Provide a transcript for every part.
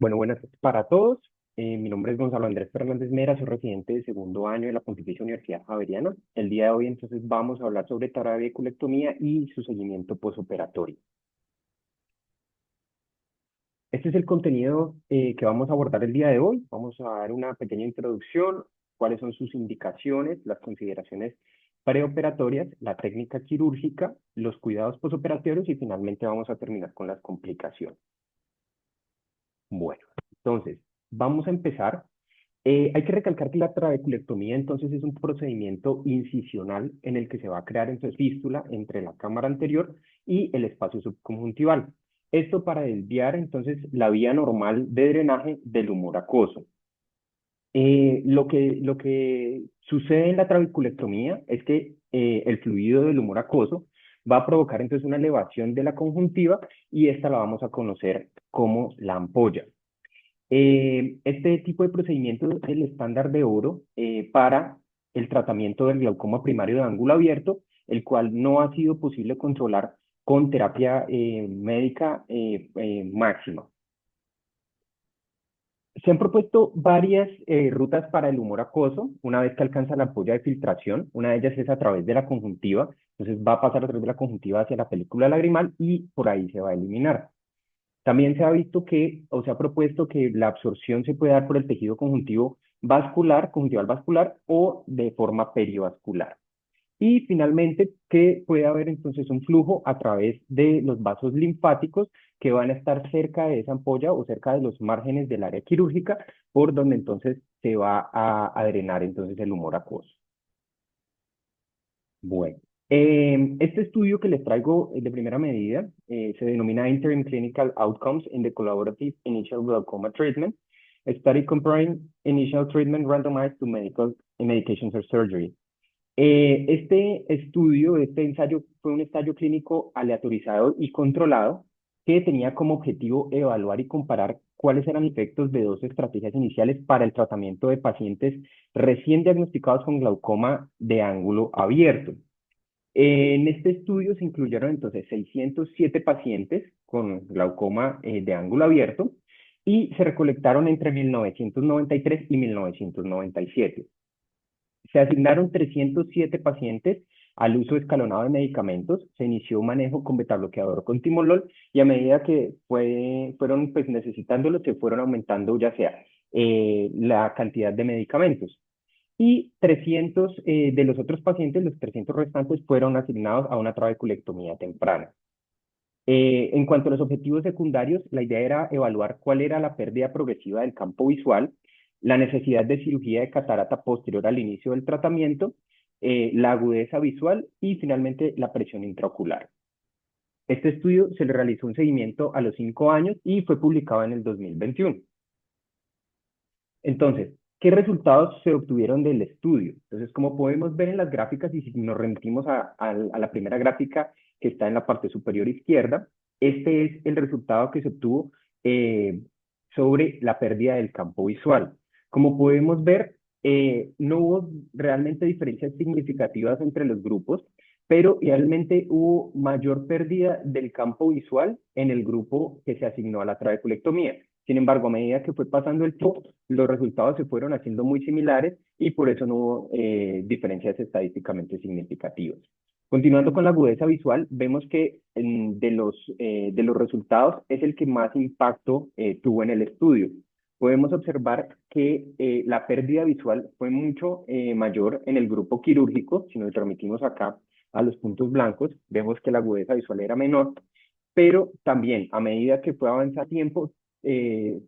Bueno, buenas tardes para todos. Mi nombre es Gonzalo Andrés Fernández Mera, soy residente de segundo año de la Pontificia Universidad Javeriana. El día de hoy entonces vamos a hablar sobre trabeculectomía y su seguimiento posoperatorio. Este es el contenido que vamos a abordar el día de hoy. Vamos a dar una pequeña introducción, cuáles son sus indicaciones, las consideraciones preoperatorias, la técnica quirúrgica, los cuidados posoperatorios y finalmente vamos a terminar con las complicaciones. Bueno, entonces, vamos a empezar. Hay que recalcar que la trabeculectomía entonces es un procedimiento incisional en el que se va a crear entonces fístula entre la cámara anterior y el espacio subconjuntival. Esto para desviar entonces la vía normal de drenaje del humor acuoso. Lo que sucede en la trabeculectomía es que el fluido del humor acuoso va a provocar entonces una elevación de la conjuntiva y esta la vamos a conocer como la ampolla. Este tipo de procedimiento es el estándar de oro para el tratamiento del glaucoma primario de ángulo abierto, el cual no ha sido posible controlar con terapia médica máxima. Se han propuesto varias rutas para el humor acuoso una vez que alcanza la ampolla de filtración. Una de ellas es a través de la conjuntiva, entonces va a pasar a través de la conjuntiva hacia la película lagrimal y por ahí se va a eliminar. También se ha visto que, o se ha propuesto que la absorción se puede dar por el tejido conjuntivo vascular, conjuntival vascular o de forma perivascular. Y finalmente, que puede haber entonces un flujo a través de los vasos linfáticos que van a estar cerca de esa ampolla o cerca de los márgenes del área quirúrgica, por donde entonces se va a drenar entonces el humor acuoso. Bueno, este estudio que les traigo de primera medida se denomina Interim Clinical Outcomes in the Collaborative Initial Glaucoma Treatment, a study comparing initial treatment randomized to medications or surgery. Este estudio, este ensayo fue un ensayo clínico aleatorizado y controlado que tenía como objetivo evaluar y comparar cuáles eran los efectos de dos estrategias iniciales para el tratamiento de pacientes recién diagnosticados con glaucoma de ángulo abierto. En este estudio se incluyeron entonces 607 pacientes con glaucoma de ángulo abierto y se recolectaron entre 1993 y 1997. Se asignaron 307 pacientes al uso escalonado de medicamentos, se inició un manejo con betabloqueador con timolol y a medida que fueron pues, necesitándolo, se fueron aumentando ya sea la cantidad de medicamentos. Y 300 de los otros pacientes, los 300 restantes, fueron asignados a una trabeculectomía temprana. En cuanto a los objetivos secundarios, la idea era evaluar cuál era la pérdida progresiva del campo visual, la necesidad de cirugía de catarata posterior al inicio del tratamiento, la agudeza visual y finalmente la presión intraocular. Este estudio se le realizó un seguimiento a los 5 años y fue publicado en el 2021. Entonces, ¿qué resultados se obtuvieron del estudio? Entonces, como podemos ver en las gráficas, y si nos remitimos a la primera gráfica que está en la parte superior izquierda, este es el resultado que se obtuvo sobre la pérdida del campo visual. Como podemos ver, no hubo realmente diferencias significativas entre los grupos, pero realmente hubo mayor pérdida del campo visual en el grupo que se asignó a la trabeculectomía. Sin embargo, a medida que fue pasando el tiempo, los resultados se fueron haciendo muy similares y por eso no hubo diferencias estadísticamente significativas. Continuando con la agudeza visual, vemos que de los resultados es el que más impacto tuvo en el estudio. Podemos observar que la pérdida visual fue mucho mayor en el grupo quirúrgico. Si nos remitimos acá a los puntos blancos, vemos que la agudeza visual era menor, pero también a medida que fue avanzando tiempo,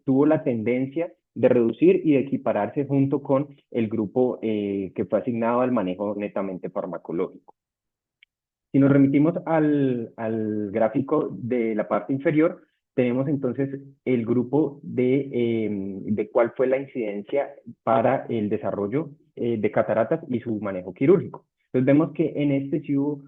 tuvo la tendencia de reducir y de equipararse junto con el grupo que fue asignado al manejo netamente farmacológico. Si nos remitimos al gráfico de la parte inferior, tenemos entonces el grupo de cuál fue la incidencia para el desarrollo de cataratas y su manejo quirúrgico. Entonces vemos que en este sí hubo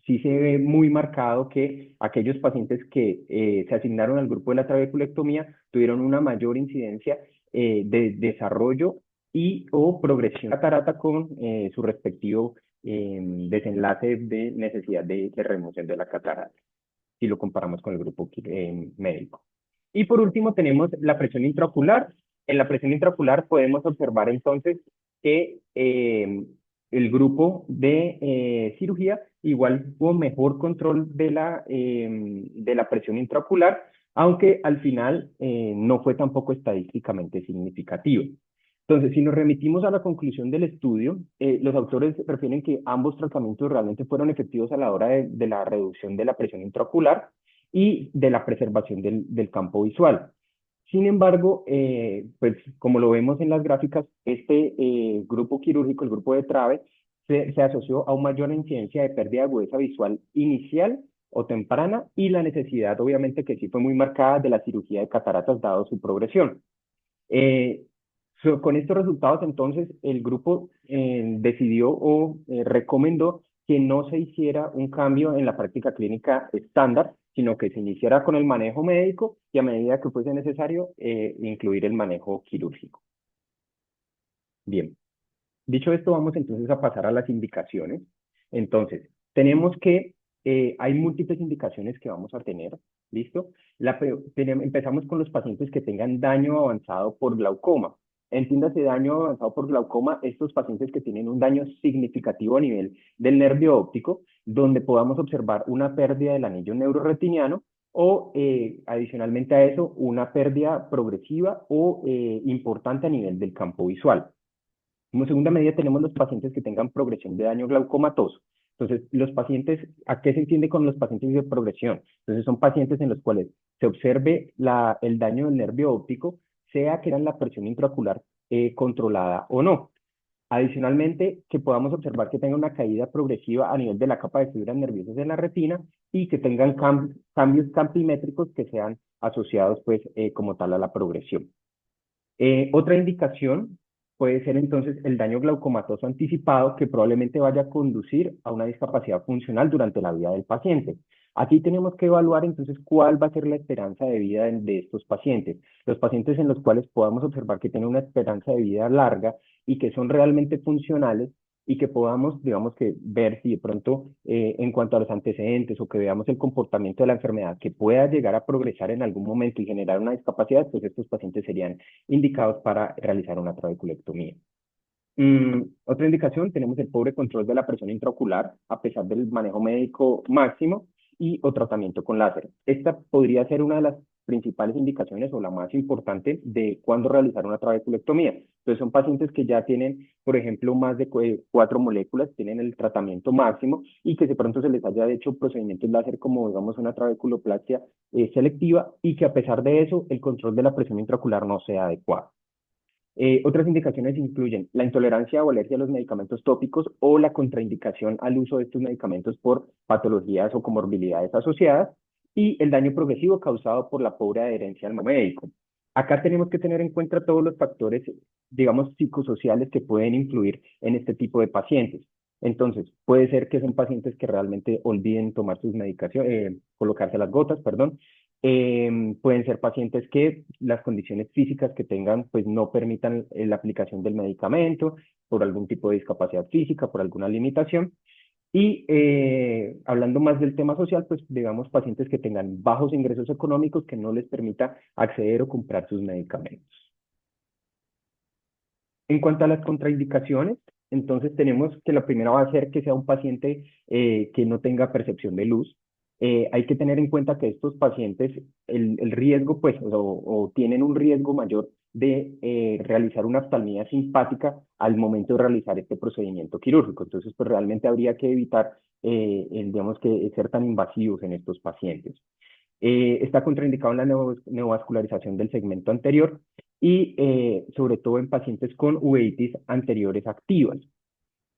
sí se ve muy marcado que aquellos pacientes que se asignaron al grupo de la trabeculectomía tuvieron una mayor incidencia de desarrollo y o progresión de catarata con su respectivo desenlace de necesidad de remoción de la catarata, si lo comparamos con el grupo médico. Y por último tenemos la presión intraocular. En la presión intraocular podemos observar entonces que el grupo de cirugía igual tuvo mejor control de la presión intraocular, aunque al final no fue tampoco estadísticamente significativo. Entonces, si nos remitimos a la conclusión del estudio, los autores refieren que ambos tratamientos realmente fueron efectivos a la hora de la reducción de la presión intraocular y de la preservación del campo visual. Sin embargo, pues como lo vemos en las gráficas, este grupo quirúrgico, el grupo de Trave, se asoció a una mayor incidencia de pérdida de agudeza visual inicial o temprana y la necesidad, obviamente, que sí fue muy marcada de la cirugía de cataratas dado su progresión. Eh, con estos resultados, entonces, el grupo decidió o recomendó que no se hiciera un cambio en la práctica clínica estándar, sino que se iniciara con el manejo médico y a medida que fuese necesario, incluir el manejo quirúrgico. Bien, dicho esto, vamos entonces a pasar a las indicaciones. Entonces, tenemos que hay múltiples indicaciones que vamos a tener, ¿listo? Empezamos con los pacientes que tengan daño avanzado por glaucoma. Entiéndase daño avanzado por glaucoma, estos pacientes que tienen un daño significativo a nivel del nervio óptico, donde podamos observar una pérdida del anillo neuroretiniano o adicionalmente a eso, una pérdida progresiva o importante a nivel del campo visual. Como segunda medida tenemos los pacientes que tengan progresión de daño glaucomatoso. Entonces, los pacientes, ¿a qué se entiende con los pacientes de progresión? Entonces, son pacientes en los cuales se observe el daño del nervio óptico, sea que era la presión intraocular controlada o no. Adicionalmente, que podamos observar que tenga una caída progresiva a nivel de la capa de fibras nerviosas en la retina y que tengan cambios campimétricos que sean asociados, pues, como tal a la progresión. Otra indicación puede ser entonces el daño glaucomatoso anticipado que probablemente vaya a conducir a una discapacidad funcional durante la vida del paciente. Aquí tenemos que evaluar entonces cuál va a ser la esperanza de vida de estos pacientes. Los pacientes en los cuales podamos observar que tienen una esperanza de vida larga y que son realmente funcionales y que podamos, digamos que, ver si de pronto en cuanto a los antecedentes o que veamos el comportamiento de la enfermedad que pueda llegar a progresar en algún momento y generar una discapacidad, pues estos pacientes serían indicados para realizar una trabeculectomía. Otra indicación, tenemos el pobre control de la presión intraocular a pesar del manejo médico máximo o tratamiento con láser. Esta podría ser una de las principales indicaciones o la más importante de cuándo realizar una trabeculectomía. Entonces son pacientes que ya tienen, por ejemplo, más de 4 moléculas, tienen el tratamiento máximo y que de pronto se les haya hecho procedimientos láser como, digamos, una trabeculoplastia selectiva y que a pesar de eso el control de la presión intraocular no sea adecuado. Otras indicaciones incluyen la intolerancia o alergia a los medicamentos tópicos o la contraindicación al uso de estos medicamentos por patologías o comorbilidades asociadas y el daño progresivo causado por la pobre adherencia al médico. Acá tenemos que tener en cuenta todos los factores, digamos, psicosociales que pueden influir en este tipo de pacientes. Entonces, puede ser que son pacientes que realmente olviden tomar sus medicaciones, colocarse las gotas, perdón, pueden ser pacientes que las condiciones físicas que tengan pues no permitan la aplicación del medicamento por algún tipo de discapacidad física, por alguna limitación. Y hablando más del tema social, pues digamos pacientes que tengan bajos ingresos económicos que no les permita acceder o comprar sus medicamentos. En cuanto a las contraindicaciones, entonces tenemos que la primera va a ser que sea un paciente que no tenga percepción de luz. Hay que tener en cuenta que estos pacientes, el riesgo, pues, o tienen un riesgo mayor de realizar una oftalmía simpática al momento de realizar este procedimiento quirúrgico. Entonces, pues realmente habría que evitar, digamos que, ser tan invasivos en estos pacientes. Está contraindicado en la neovascularización del segmento anterior y sobre todo en pacientes con uveitis anteriores activas.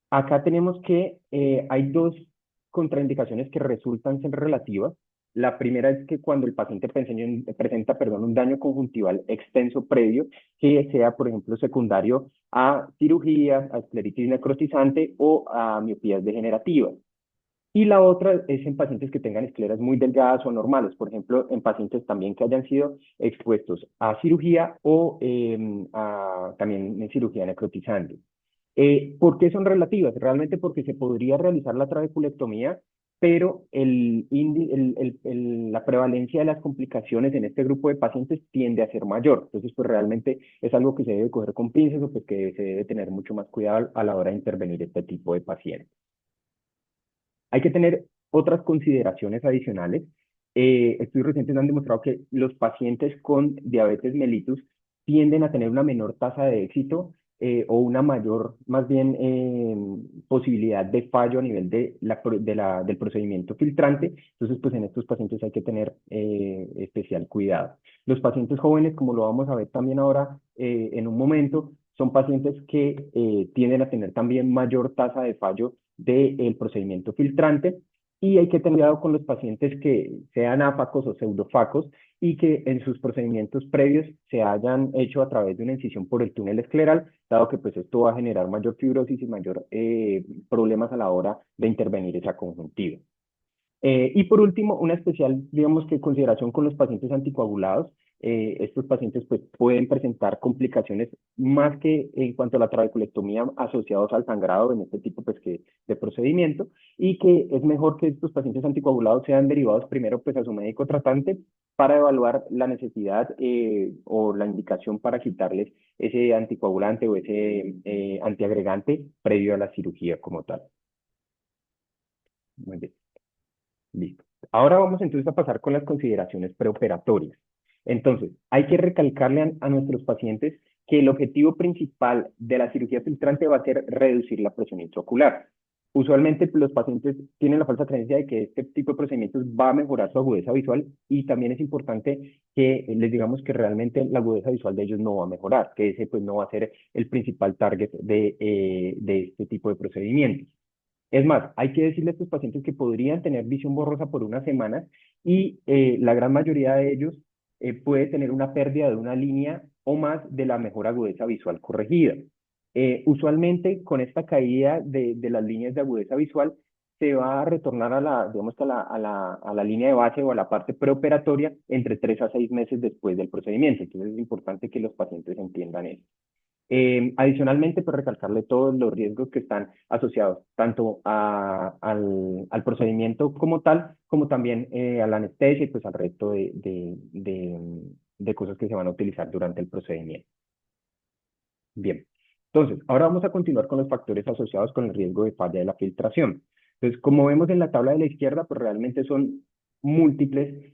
Acá tenemos que hay dos contraindicaciones que resultan ser relativas. La primera es que cuando el paciente presenta, un daño conjuntival extenso previo, que sea, por ejemplo, secundario a cirugía, a escleritis necrotizante o a miopías degenerativas. Y la otra es en pacientes que tengan escleras muy delgadas o anormales, por ejemplo, en pacientes también que hayan sido expuestos a cirugía o también en cirugía necrotizante. ¿Por qué son relativas? Realmente porque se podría realizar la trabeculectomía pero la prevalencia de las complicaciones en este grupo de pacientes tiende a ser mayor. Entonces, pues realmente es algo que se debe coger con pinzas o pues que se debe tener mucho más cuidado a la hora de intervenir este tipo de pacientes. Hay que tener otras consideraciones adicionales. Estudios recientes han demostrado que los pacientes con diabetes mellitus tienden a tener una menor tasa de éxito o una mayor, más bien, posibilidad de fallo a nivel del procedimiento filtrante. Entonces, pues en estos pacientes hay que tener especial cuidado. Los pacientes jóvenes, como lo vamos a ver también ahora en un momento, son pacientes que tienden a tener también mayor tasa de fallo del procedimiento filtrante y hay que tener cuidado con los pacientes que sean áfacos o pseudofacos y que en sus procedimientos previos se hayan hecho a través de una incisión por el túnel escleral, dado que pues esto va a generar mayor fibrosis y mayor problemas a la hora de intervenir esa conjuntiva. Y por último, una especial, digamos que consideración con los pacientes anticoagulados. Estos pacientes pues, pueden presentar complicaciones más que en cuanto a la trabeculectomía asociados al sangrado en este tipo pues, de procedimiento y que es mejor que estos pacientes anticoagulados sean derivados primero pues, a su médico tratante para evaluar la necesidad o la indicación para quitarles ese anticoagulante o ese antiagregante previo a la cirugía como tal. Muy bien. Listo. Ahora vamos entonces a pasar con las consideraciones preoperatorias. Entonces, hay que recalcarle a nuestros pacientes que el objetivo principal de la cirugía filtrante va a ser reducir la presión intraocular. Usualmente los pacientes tienen la falsa creencia de que este tipo de procedimientos va a mejorar su agudeza visual y también es importante que les digamos que realmente la agudeza visual de ellos no va a mejorar, que ese pues no va a ser el principal target de este tipo de procedimientos. Es más, hay que decirle a estos pacientes que podrían tener visión borrosa por una semana y la gran mayoría de ellos puede tener una pérdida de una línea o más de la mejor agudeza visual corregida. Usualmente con esta caída de las líneas de agudeza visual se va a retornar a la, digamos, a la línea de base o a la parte preoperatoria entre 3 a 6 meses después del procedimiento. Entonces es importante que los pacientes entiendan eso. Adicionalmente, pues recalcarle todos los riesgos que están asociados tanto al procedimiento como tal, como también a la anestesia y pues al resto de cosas que se van a utilizar durante el procedimiento. Bien, entonces, ahora vamos a continuar con los factores asociados con el riesgo de falla de la filtración. Entonces, como vemos en la tabla de la izquierda, pues realmente son múltiples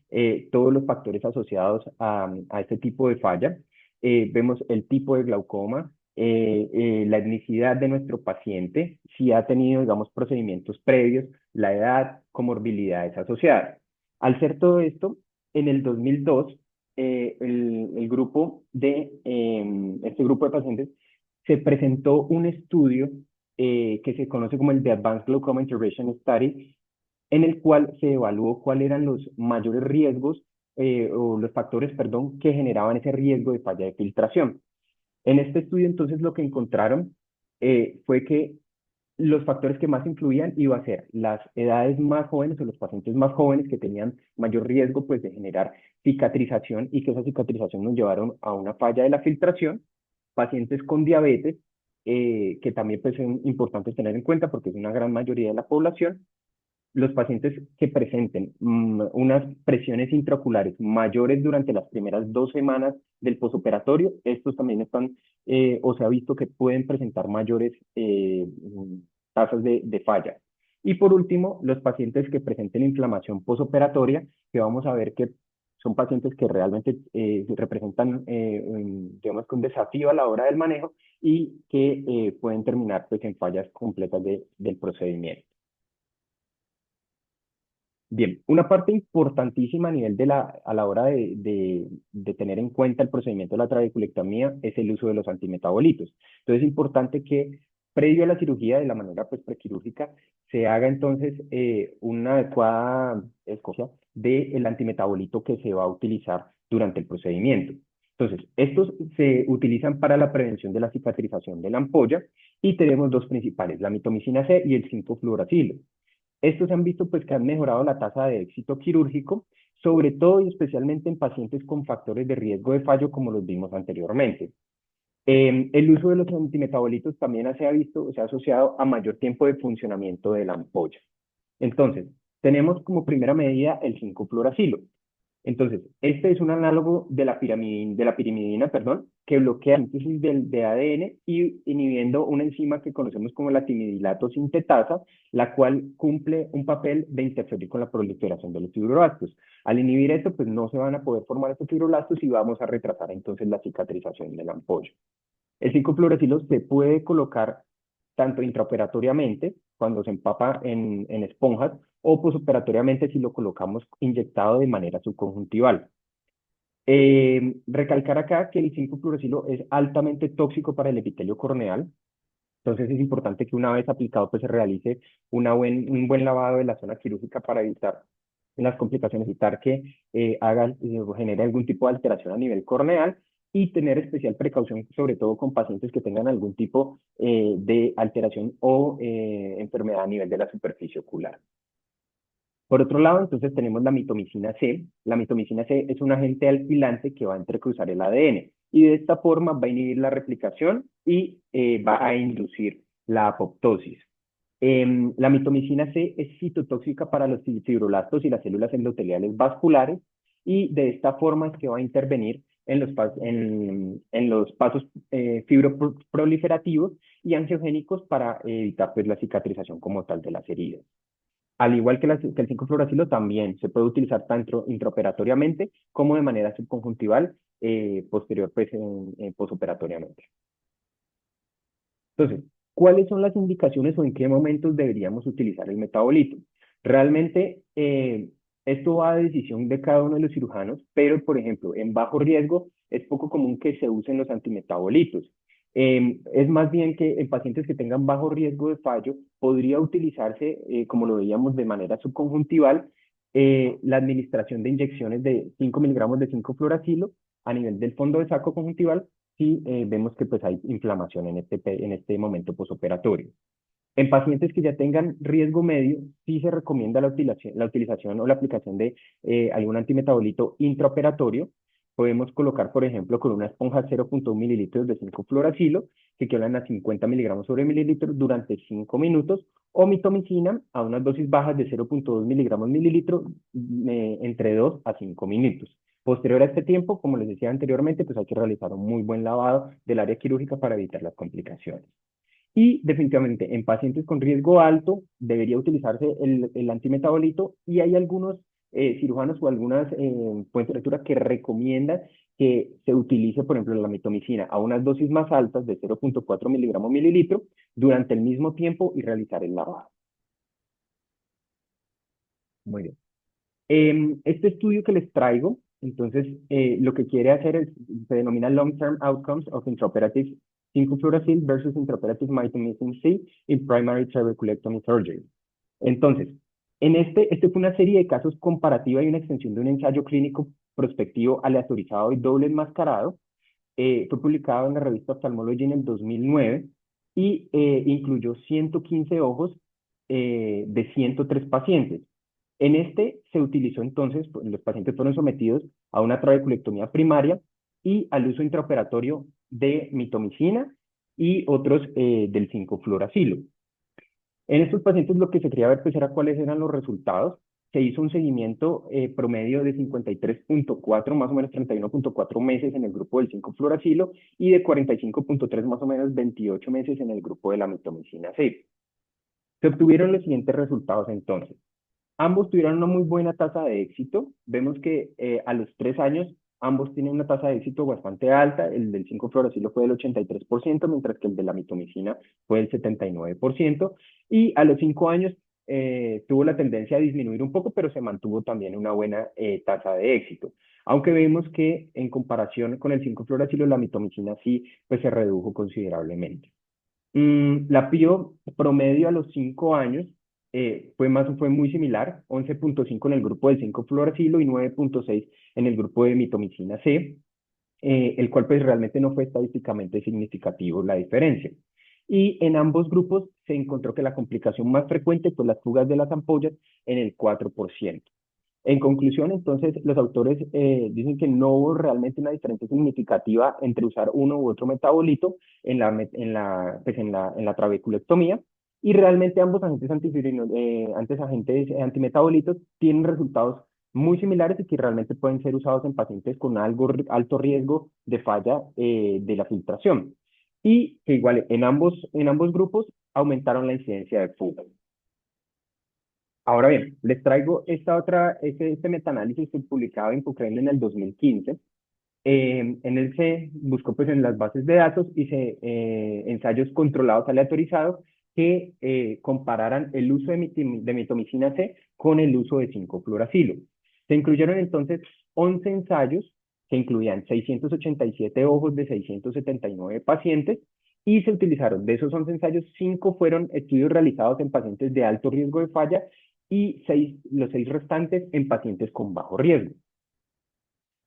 todos los factores asociados a este tipo de falla. Vemos el tipo de glaucoma, la etnicidad de nuestro paciente, si ha tenido, digamos, procedimientos previos, la edad, comorbilidades asociadas. Al ser todo esto, en el 2002, el grupo este grupo de pacientes se presentó un estudio que se conoce como el The Advanced Glaucoma Intervention Study, en el cual se evaluó cuáles eran los mayores riesgos o los factores, perdón, que generaban ese riesgo de falla de filtración. En este estudio, entonces, lo que encontraron fue que los factores que más influían iba a ser las edades más jóvenes o los pacientes más jóvenes que tenían mayor riesgo pues, de generar cicatrización y que esa cicatrización nos llevaron a una falla de la filtración, pacientes con diabetes, que también pues, son importantes tener en cuenta porque es una gran mayoría de la población, los pacientes que presenten unas presiones intraoculares mayores durante las primeras 2 semanas del posoperatorio, estos también están, o se ha visto que pueden presentar mayores tasas de falla. Y por último, los pacientes que presenten inflamación posoperatoria, que vamos a ver que son pacientes que realmente representan, digamos, que un desafío a la hora del manejo y que pueden terminar pues, en fallas completas del procedimiento. Bien, una parte importantísima a nivel a la hora de tener en cuenta el procedimiento de la trabeculectomía es el uso de los antimetabolitos. Entonces es importante que previo a la cirugía, de la manera pues prequirúrgica, se haga entonces una adecuada escogencia del antimetabolito que se va a utilizar durante el procedimiento. Entonces, estos se utilizan para la prevención de la cicatrización de la ampolla y tenemos dos principales, la mitomicina C y el 5-fluoracilo. Estos se han visto pues, que han mejorado la tasa de éxito quirúrgico, sobre todo y especialmente en pacientes con factores de riesgo de fallo, como los vimos anteriormente. El uso de los antimetabolitos también se ha visto, se ha asociado a mayor tiempo de funcionamiento de la ampolla. Entonces, Tenemos como primera medida el 5-fluoracilo. Entonces, este es un análogo de la pirimidina, perdón, que bloquea la síntesis de ADN y inhibiendo una enzima que conocemos como la timidilato sintetasa, la cual cumple un papel de interferir con la proliferación de los fibroblastos. Al inhibir esto, pues no se van a poder formar estos fibroblastos y vamos a retrasar entonces la cicatrización de la ampolla. El 5-fluoracilo se puede colocar tanto intraoperatoriamente, cuando se empapa en esponjas, o posoperatoriamente si lo colocamos inyectado de manera subconjuntival. Recalcar acá que el 5-fluoracilo es altamente tóxico para el epitelio corneal, entonces es importante que una vez aplicado pues se realice un buen lavado de la zona quirúrgica para evitar las complicaciones, evitar que genere algún tipo de alteración a nivel corneal y tener especial precaución, sobre todo con pacientes que tengan algún tipo de alteración o enfermedad a nivel de la superficie ocular. Por otro lado, entonces tenemos la mitomicina C. La mitomicina C es un agente alquilante que va a entrecruzar el ADN y de esta forma va a inhibir la replicación y va a inducir la apoptosis. La mitomicina C es citotóxica para los fibroblastos y las células endoteliales vasculares y de esta forma es que va a intervenir en los pasos fibroproliferativos y angiogénicos para evitar pues, la cicatrización como tal de las heridas. Al igual que, que el 5-fluoracilo, también se puede utilizar tanto intraoperatoriamente como de manera subconjuntival posterior pues, posoperatoriamente. Entonces, ¿cuáles son las indicaciones o en qué momentos deberíamos utilizar el metabolito? Realmente, esto va a decisión de cada uno de los cirujanos, pero, por ejemplo, en bajo riesgo es poco común que se usen los antimetabolitos. Es más bien que en pacientes que tengan bajo riesgo de fallo, podría utilizarse, como lo veíamos de manera subconjuntival, la administración de inyecciones de 5 miligramos de 5-fluoracilo a nivel del fondo de saco conjuntival si vemos que pues, hay inflamación en este momento posoperatorio. En pacientes que ya tengan riesgo medio, sí se recomienda la utilización o la aplicación de algún antimetabolito intraoperatorio. Podemos colocar, por ejemplo, con una esponja 0.1 mililitros de 5-fluoracilo, que equivalen a 50 miligramos sobre mililitro durante 5 minutos, o mitomicina a unas dosis bajas de 0.2 miligramos mililitro entre 2 a 5 minutos. Posterior a este tiempo, como les decía anteriormente, pues hay que realizar un muy buen lavado del área quirúrgica para evitar las complicaciones. Y definitivamente en pacientes con riesgo alto debería utilizarse el antimetabolito y hay algunos cirujanos o algunas fuentes de lectura que recomiendan que se utilice, por ejemplo, la mitomicina a unas dosis más altas de 0.4 miligramos mililitro durante el mismo tiempo y realizar el lavado. Muy bien. Este estudio que les traigo, entonces, lo que quiere hacer se denomina Long-Term Outcomes of Intraoperative 5-fluoracil versus Intraoperative Mitomycin C in Primary Trabeculectomy Surgery. Entonces, este fue una serie de casos comparativa y una extensión de un ensayo clínico prospectivo aleatorizado y doble enmascarado. Fue publicado en la revista Ophthalmology en el 2009 y incluyó 115 ojos de 103 pacientes. En este se utilizó entonces, pues, los pacientes fueron sometidos a una trabeculectomía primaria y al uso intraoperatorio de mitomicina y otros del 5-fluoracilo. En estos pacientes lo que se quería ver pues era cuáles eran los resultados. Se hizo un seguimiento promedio de 53.4, más o menos 31.4 meses en el grupo del 5-fluoracilo y de 45.3, más o menos 28 meses en el grupo de la mitomicina C. Se obtuvieron los siguientes resultados entonces. Ambos tuvieron una muy buena tasa de éxito. Vemos que a los 3 años ambos tienen una tasa de éxito bastante alta. El del 5-fluoracilo fue del 83%, mientras que el de la mitomicina fue del 79%. Y a los 5 años tuvo la tendencia a disminuir un poco, pero se mantuvo también una buena tasa de éxito. Aunque vemos que en comparación con el 5-fluoracilo, la mitomicina sí pues, se redujo considerablemente. La PIO promedio a los 5 años fue muy similar, 11.5 en el grupo del 5-fluoracilo y 9.6 en el grupo de mitomicina C, el cual pues realmente no fue estadísticamente significativo la diferencia. Y en ambos grupos se encontró que la complicación más frecuente fue las fugas de las ampollas en el 4%. En conclusión, entonces, los autores dicen que no hubo realmente una diferencia significativa entre usar uno u otro metabolito en la trabeculectomía, Y realmente ambos agentes agentes antimetabolitos tienen resultados muy similares y que realmente pueden ser usados en pacientes con alto riesgo de falla de la filtración. Y que igual en ambos grupos aumentaron la incidencia de fuga. Ahora bien, les traigo este metaanálisis que publicaba en Cochrane en el 2015. En él se buscó pues en las bases de datos y ensayos controlados aleatorizados que compararan el uso de mitomicina C con el uso de 5-fluoracilo. Se incluyeron entonces 11 ensayos que incluían 687 ojos de 679 pacientes y se utilizaron de esos 11 ensayos, 5 fueron estudios realizados en pacientes de alto riesgo de falla y los 6 restantes en pacientes con bajo riesgo.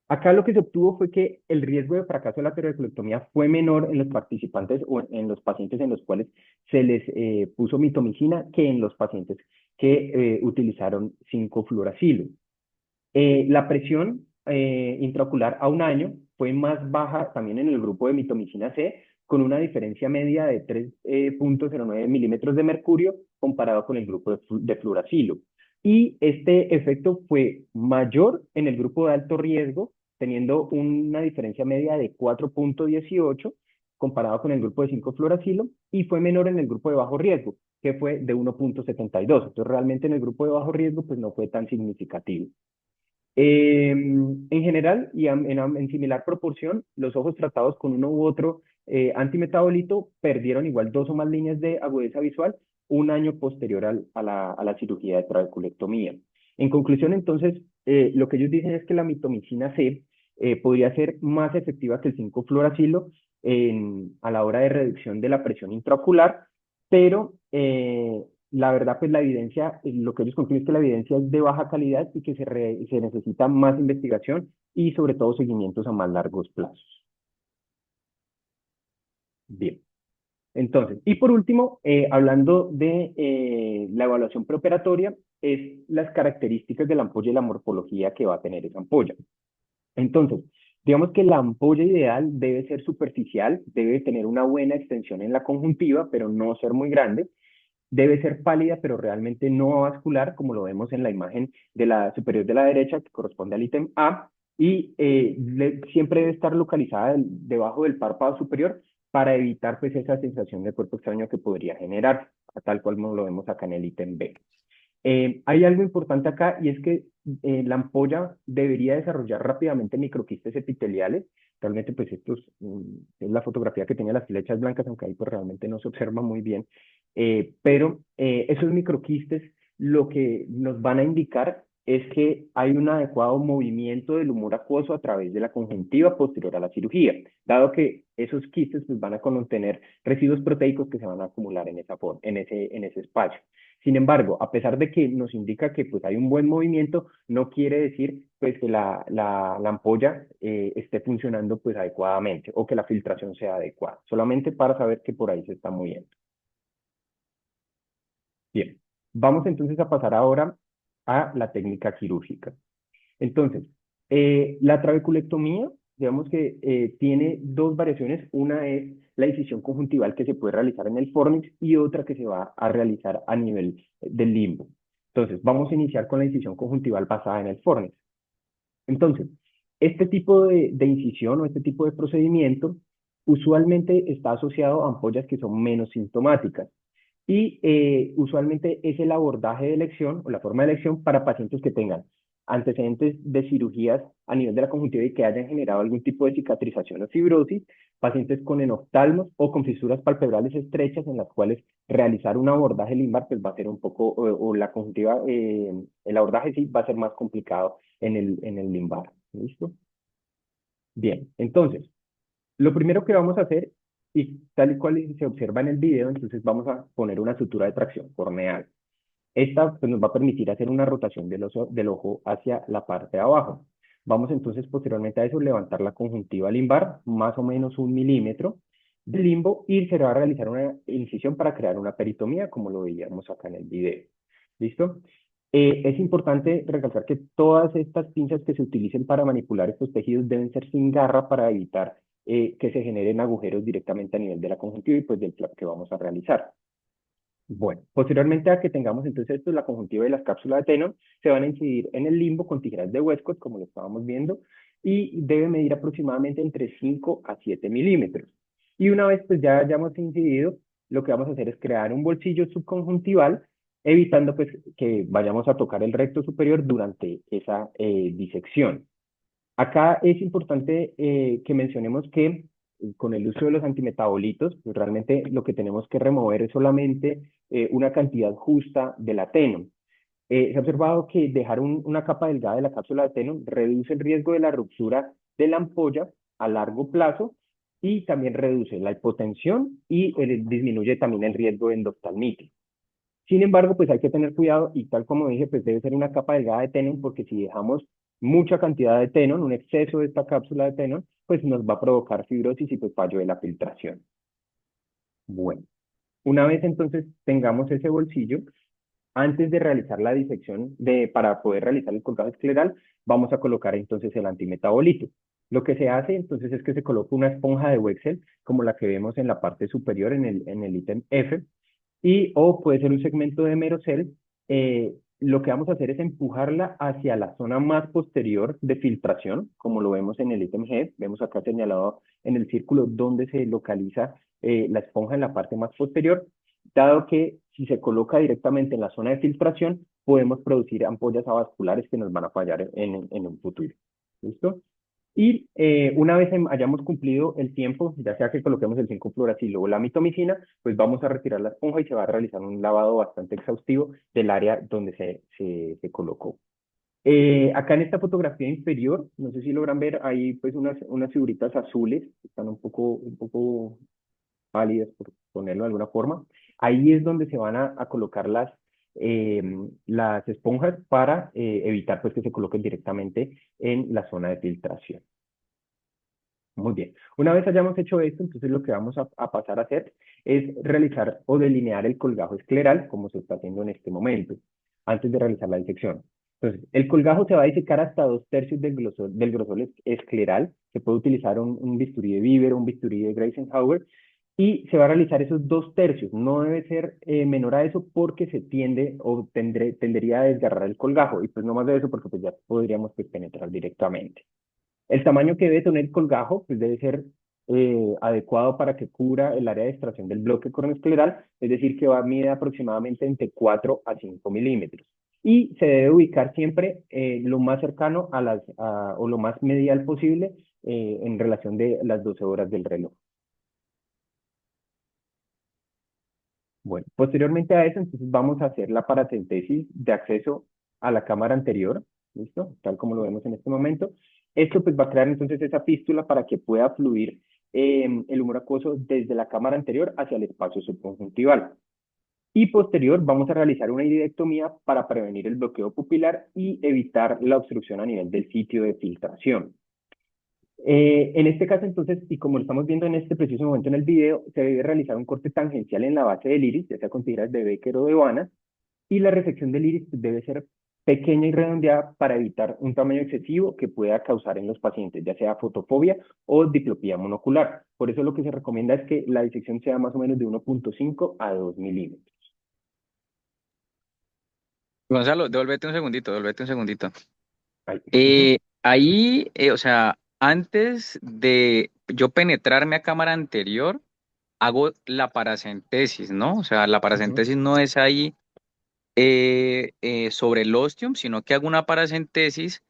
Acá lo que se obtuvo fue que el riesgo de fracaso de la tiroidectomía fue menor en los participantes o en los pacientes en los cuales se les puso mitomicina que en los pacientes que utilizaron 5-fluoracilo. La presión intraocular a un año fue más baja también en el grupo de mitomicina C, con una diferencia media de 3,09 milímetros de mercurio comparado con el grupo de fluoracilo. Y este efecto fue mayor en el grupo de alto riesgo, teniendo una diferencia media de 4,18 comparado con el grupo de 5-fluoracilo, y fue menor en el grupo de bajo riesgo, que fue de 1,72. Entonces, realmente en el grupo de bajo riesgo, pues no fue tan significativo. En general, y en similar proporción, los ojos tratados con uno u otro antimetabolito perdieron igual 2 o más líneas de agudeza visual un año posterior a la cirugía de trabeculectomía. En conclusión, entonces, lo que ellos dicen es que la mitomicina C podría ser más efectiva que el 5-fluoracilo a la hora de reducción de la presión intraocular, pero la verdad, pues la evidencia, lo que ellos concluyen es que la evidencia es de baja calidad y que se necesita más investigación y sobre todo seguimientos a más largos plazos. Bien, entonces, y por último, hablando de la evaluación preoperatoria, es las características de la ampolla y la morfología que va a tener esa ampolla. Entonces, digamos que la ampolla ideal debe ser superficial, debe tener una buena extensión en la conjuntiva, pero no ser muy grande. Debe ser pálida, pero realmente no vascular, como lo vemos en la imagen de la superior de la derecha, que corresponde al ítem A, y siempre debe estar localizada debajo del párpado superior para evitar pues esa sensación de cuerpo extraño que podría generar, tal cual como lo vemos acá en el ítem B. Hay algo importante acá y es que la ampolla debería desarrollar rápidamente microquistes epiteliales. Realmente, pues es la fotografía que tiene las flechas blancas, aunque ahí pues realmente no se observa muy bien. Pero esos microquistes lo que nos van a indicar es que hay un adecuado movimiento del humor acuoso a través de la conjuntiva posterior a la cirugía, dado que esos quistes pues, van a contener residuos proteicos que se van a acumular en ese espacio. Sin embargo, a pesar de que nos indica que pues, hay un buen movimiento, no quiere decir pues, que la ampolla esté funcionando pues, adecuadamente o que la filtración sea adecuada, solamente para saber que por ahí se está moviendo. Bien, vamos entonces a pasar ahora a la técnica quirúrgica. Entonces, la trabeculectomía, digamos que tiene dos variaciones. Una es la incisión conjuntival que se puede realizar en el fornix y otra que se va a realizar a nivel del limbo. Entonces, vamos a iniciar con la incisión conjuntival basada en el fornix. Entonces, este tipo de incisión o este tipo de procedimiento usualmente está asociado a ampollas que son menos sintomáticas y usualmente es el abordaje de elección o la forma de elección para pacientes que tengan antecedentes de cirugías a nivel de la conjuntiva y que hayan generado algún tipo de cicatrización o fibrosis, pacientes con enoftalmos o con fisuras palpebrales estrechas en las cuales realizar un abordaje limbar pues va a ser un poco, o la conjuntiva, el abordaje sí va a ser más complicado en el limbar. ¿Listo? Bien, entonces, lo primero que vamos a hacer, y tal y cual se observa en el video, entonces vamos a poner una sutura de tracción corneal. Esta pues, nos va a permitir hacer una rotación del ojo hacia la parte de abajo. Vamos entonces posteriormente a eso levantar la conjuntiva limbar, más o menos 1 milímetro de limbo, y se va a realizar una incisión para crear una peritomía, como lo veíamos acá en el video. ¿Listo? Es importante recalcar que todas estas pinzas que se utilicen para manipular estos tejidos deben ser sin garra para evitar que se generen agujeros directamente a nivel de la conjuntiva y pues del flap que vamos a realizar. Bueno, posteriormente a que tengamos entonces esto, la conjuntiva y las cápsulas de Tenon se van a incidir en el limbo con tijeras de Westcott, como lo estábamos viendo, y debe medir aproximadamente entre 5 a 7 milímetros. Y una vez pues ya hayamos incidido, lo que vamos a hacer es crear un bolsillo subconjuntival, evitando pues que vayamos a tocar el recto superior durante esa disección. Acá es importante que mencionemos que con el uso de los antimetabolitos, pues realmente lo que tenemos que remover es solamente una cantidad justa del ateno. Se ha observado que dejar una capa delgada de la cápsula de ateno reduce el riesgo de la ruptura de la ampolla a largo plazo y también reduce la hipotensión y disminuye también el riesgo de endoftalmitis. Sin embargo, pues hay que tener cuidado y tal como dije, pues debe ser una capa delgada de Tenon porque si dejamos mucha cantidad de Tenon, un exceso de esta cápsula de Tenon, pues nos va a provocar fibrosis y pues fallo de la filtración. Bueno, una vez entonces tengamos ese bolsillo, antes de realizar la disección para poder realizar el colgado escleral, vamos a colocar entonces el antimetabolito. Lo que se hace entonces es que se coloca una esponja de Wexel, como la que vemos en la parte superior en el ítem F, y o puede ser un segmento de Merocel. Lo que vamos a hacer es empujarla hacia la zona más posterior de filtración, como lo vemos en el ítem G. Vemos acá señalado en el círculo donde se localiza la esponja en la parte más posterior, dado que si se coloca directamente en la zona de filtración, podemos producir ampollas avasculares que nos van a fallar en un futuro. ¿Listo? Y una vez hayamos cumplido el tiempo, ya sea que coloquemos el 5-fluoracilo o la mitomicina, pues vamos a retirar la esponja y se va a realizar un lavado bastante exhaustivo del área donde se colocó. Acá en esta fotografía inferior, no sé si logran ver, hay pues unas figuritas azules, que están un poco pálidas, por ponerlo de alguna forma. Ahí es donde se van a colocar eh, las esponjas para evitar pues que se coloquen directamente en la zona de filtración. Muy bien. Una vez hayamos hecho esto, entonces lo que vamos a pasar a hacer es realizar o delinear el colgajo escleral, como se está haciendo en este momento, antes de realizar la disección. Entonces, el colgajo se va a disecar hasta 2/3 del grosor escleral. Se puede utilizar un bisturí de Bieber o un bisturí de Greisenhauer y se va a realizar esos 2/3. No debe ser menor a eso porque se tiende o tendería a desgarrar el colgajo y pues no más de eso porque pues ya podríamos pues, penetrar directamente. El tamaño que debe tener el colgajo pues debe ser adecuado para que cubra el área de extracción del bloque cronoescleral, es decir, que va a medir aproximadamente entre 4 a 5 milímetros. Y se debe ubicar siempre lo más cercano o lo más medial posible en relación de las 12 horas del reloj. Bueno, posteriormente a eso, entonces vamos a hacer la paracentesis de acceso a la cámara anterior, ¿listo? Tal como lo vemos en este momento. Esto pues va a crear entonces esa fístula para que pueda fluir el humor acuoso desde la cámara anterior hacia el espacio subconjuntival. Y posterior vamos a realizar una iridectomía para prevenir el bloqueo pupilar y evitar la obstrucción a nivel del sitio de filtración. En este caso, entonces, y como lo estamos viendo en este preciso momento en el video, se debe realizar un corte tangencial en la base del iris, ya sea con tijeras de Becker o de Vannas, y la resección del iris debe ser pequeña y redondeada para evitar un tamaño excesivo que pueda causar en los pacientes, ya sea fotofobia o diplopía monocular. Por eso lo que se recomienda es que la disección sea más o menos de 1,5 a 2 milímetros. Gonzalo, devuélvete un segundito. Ahí. Ujú, Ahí, o sea, antes de yo penetrarme a cámara anterior, hago la paracentesis, ¿no? O sea, la ujú, paracentesis no es ahí sobre el ostium, sino que hago una paracentesis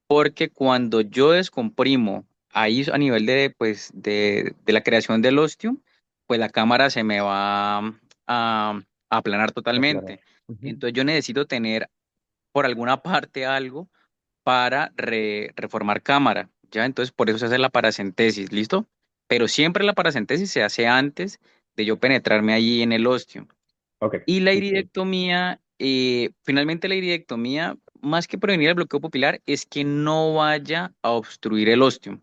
porque cuando yo descomprimo ahí a nivel de, pues, de la creación del ostium, pues la cámara se me va a aplanar aclarar. totalmente. Ujú, Entonces yo necesito tener por alguna parte algo para reformar cámara, ¿ya? Entonces por eso se hace la paracentesis, ¿listo? Pero siempre la paracentesis se hace antes de yo penetrarme allí en el ostium. ok, Y la listo. iridectomía, finalmente la iridectomía, más que prevenir el bloqueo pupilar, es que no vaya a obstruir el ostium,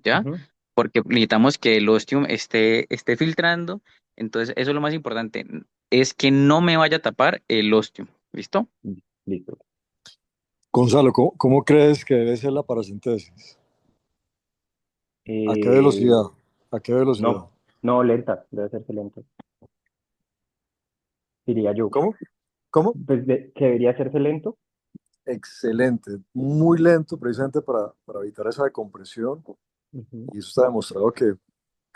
¿ya? Ujú, Porque necesitamos que el ostium esté filtrando, entonces eso es lo más importante, es que no me vaya a tapar el ostium, ¿listo? listo. Gonzalo, ¿cómo crees que debe ser la paracentesis? ¿A qué Eh, velocidad? ¿A qué velocidad? no, no, lenta, debe ser lenta. diría yo. ¿Cómo? ¿Cómo? Pues que debería hacerse lento. Excelente, muy lento precisamente para evitar esa decompresión. Ujú. Y eso está demostrado que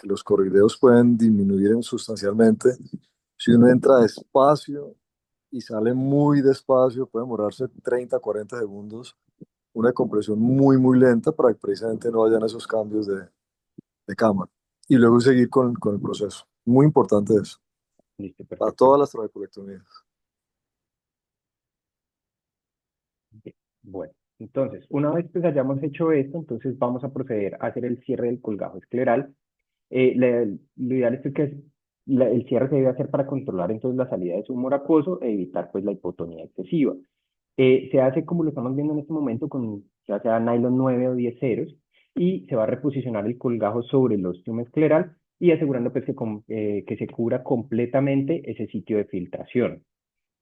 los corrideos pueden disminuir sustancialmente. Si uno entra despacio y sale muy despacio, puede demorarse 30, 40 segundos, una compresión muy, muy lenta para que precisamente no hayan esos cambios de cámara. Y luego seguir con el proceso. Muy importante eso, Listo, para perfecto. todas las trabeculectomías. Bien. Bueno, entonces, una vez que hayamos hecho esto, entonces vamos a proceder a hacer el cierre del colgajo escleral. Lo ideal es que el cierre se debe hacer para controlar entonces la salida de zumo acuoso e evitar pues la hipotonía excesiva. Se hace como lo estamos viendo en este momento con ya sea nylon 9 o 10 ceros y se va a reposicionar el colgajo sobre el ostium escleral y asegurando pues que se cubra completamente ese sitio de filtración.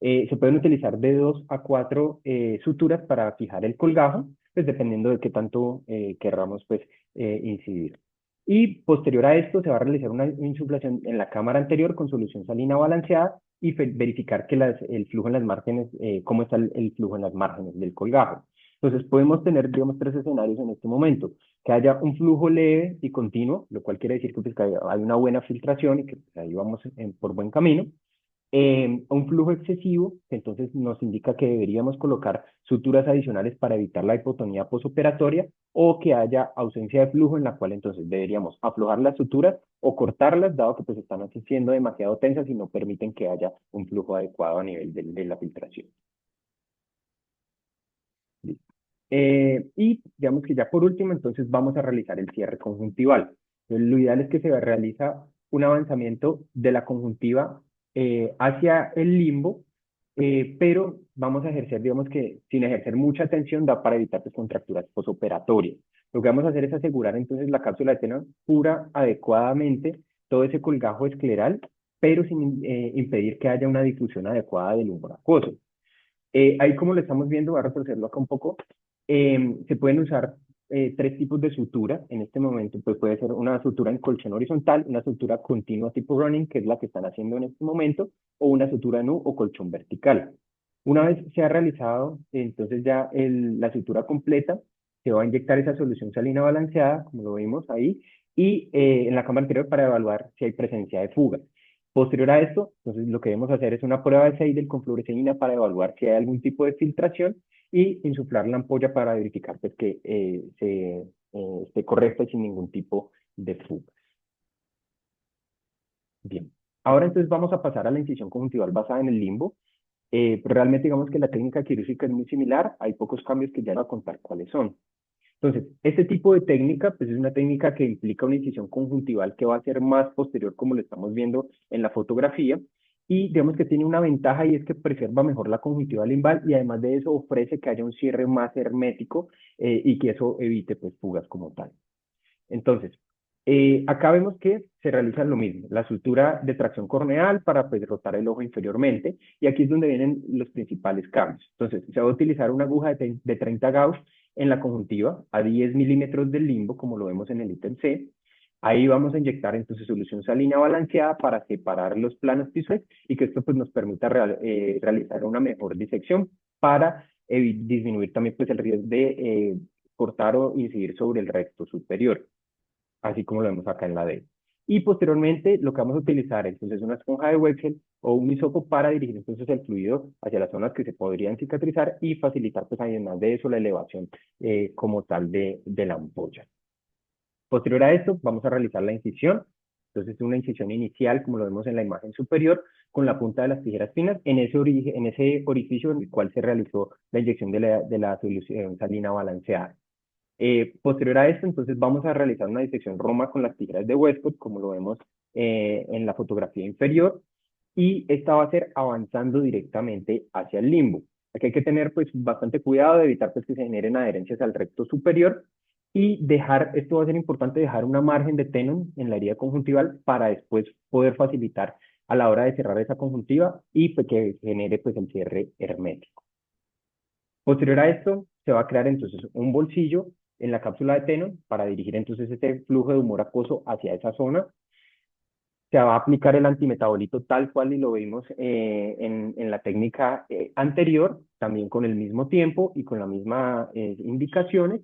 Se pueden utilizar de 2 a 4 suturas para fijar el colgajo, pues dependiendo de qué tanto querramos pues incidir. Y posterior a esto se va a realizar una insuflación en la cámara anterior con solución salina balanceada y verificar que el flujo en las márgenes, cómo está el flujo en las márgenes del colgajo. Entonces podemos tener, digamos, tres escenarios en este momento. Que haya un flujo leve y continuo, lo cual quiere decir que, pues, que hay una buena filtración y que pues, ahí vamos por buen camino un flujo excesivo, que entonces nos indica que deberíamos colocar suturas adicionales para evitar la hipotonía posoperatoria o que haya ausencia de flujo en la cual entonces deberíamos aflojar las suturas o cortarlas, dado que pues están siendo demasiado tensas y no permiten que haya un flujo adecuado a nivel de la filtración. Listo. Y digamos que ya por último, entonces vamos a realizar el cierre conjuntival. Entonces, lo ideal es que se realiza un avanzamiento de la conjuntiva hacia el limbo, pero vamos a ejercer, digamos que sin ejercer mucha tensión, da para evitar pues, contracturas posoperatorias. Lo que vamos a hacer es asegurar entonces la cápsula de Tenon cura adecuadamente todo ese colgajo escleral, pero sin impedir que haya una difusión adecuada del humor acuoso. Ahí como lo estamos viendo, voy a retrocederlo acá un poco, se pueden usar tres tipos de sutura. En este momento pues puede ser una sutura en colchón horizontal, una sutura continua tipo running, que es la que están haciendo en este momento, o una sutura nu o colchón vertical. Una vez se ha realizado, entonces ya la sutura completa, se va a inyectar esa solución salina balanceada, como lo vimos ahí, y en la cámara anterior para evaluar si hay presencia de fuga. Posterior a esto, entonces lo que debemos hacer es una prueba de seidel con fluoresceína para evaluar si hay algún tipo de filtración y insuflar la ampolla para verificar pues, que esté correcta y sin ningún tipo de fuga. Bien, ahora entonces vamos a pasar a la incisión conjuntival basada en el limbo. Realmente digamos que la técnica quirúrgica es muy similar, hay pocos cambios que ya no voy a contar cuáles son. Entonces, este tipo de técnica, pues es una técnica que implica una incisión conjuntival que va a ser más posterior, como lo estamos viendo en la fotografía, y digamos que tiene una ventaja y es que preserva mejor la conjuntiva limbal y además de eso ofrece que haya un cierre más hermético y que eso evite pues fugas como tal. Entonces, acá vemos que se realiza lo mismo, la sutura de tracción corneal para pues, rotar el ojo inferiormente, y aquí es donde vienen los principales cambios. Entonces, se va a utilizar una aguja de 30 Gauss en la conjuntiva a 10 milímetros del limbo, como lo vemos en el ítem C. Ahí vamos a inyectar entonces solución salina balanceada para separar los planos tissues y que esto pues, nos permita realizar una mejor disección para disminuir también pues, el riesgo de cortar o incidir sobre el recto superior, así como lo vemos acá en la D. Y posteriormente lo que vamos a utilizar entonces es una esponja de Wechsel o un hisopo para dirigir entonces el fluido hacia las zonas que se podrían cicatrizar y facilitar pues además de eso la elevación como tal de la ampolla. Posterior a esto vamos a realizar la incisión. Entonces una incisión inicial como lo vemos en la imagen superior con la punta de las tijeras finas en ese orificio en el cual se realizó la inyección de la solución salina balanceada. Posterior a esto, entonces vamos a realizar una disección Roma con las tijeras de Westcott, como lo vemos en la fotografía inferior, y esta va a ser avanzando directamente hacia el limbo. Aquí hay que tener pues bastante cuidado de evitar pues, que se generen adherencias al recto superior y esto va a ser importante, dejar una margen de Tenon en la herida conjuntival para después poder facilitar a la hora de cerrar esa conjuntiva y pues, que genere pues el cierre hermético. Posterior a esto, se va a crear entonces un bolsillo en la cápsula de Tenon para dirigir entonces este flujo de humor acuoso hacia esa zona. se va a aplicar el antimetabolito tal cual y lo vimos en la técnica anterior, también con el mismo tiempo y con las mismas indicaciones,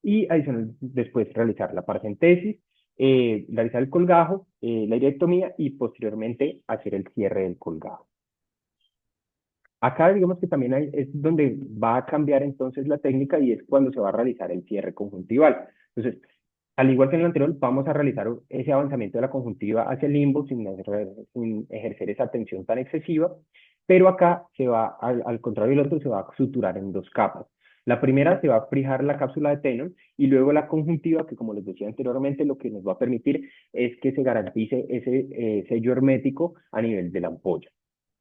y adicional después realizar la paracentesis, realizar el colgajo, la irectomía y posteriormente hacer el cierre del colgajo. Acá digamos que también es donde va a cambiar entonces la técnica y es cuando se va a realizar el cierre conjuntival. Entonces, al igual que en el anterior, vamos a realizar ese avanzamiento de la conjuntiva hacia el limbo sin ejercer esa tensión tan excesiva, pero acá se va, al contrario del otro, se va a suturar en dos capas. La primera se va a fijar la cápsula de Tenon y luego la conjuntiva, que como les decía anteriormente, lo que nos va a permitir es que se garantice ese sello hermético a nivel de la ampolla.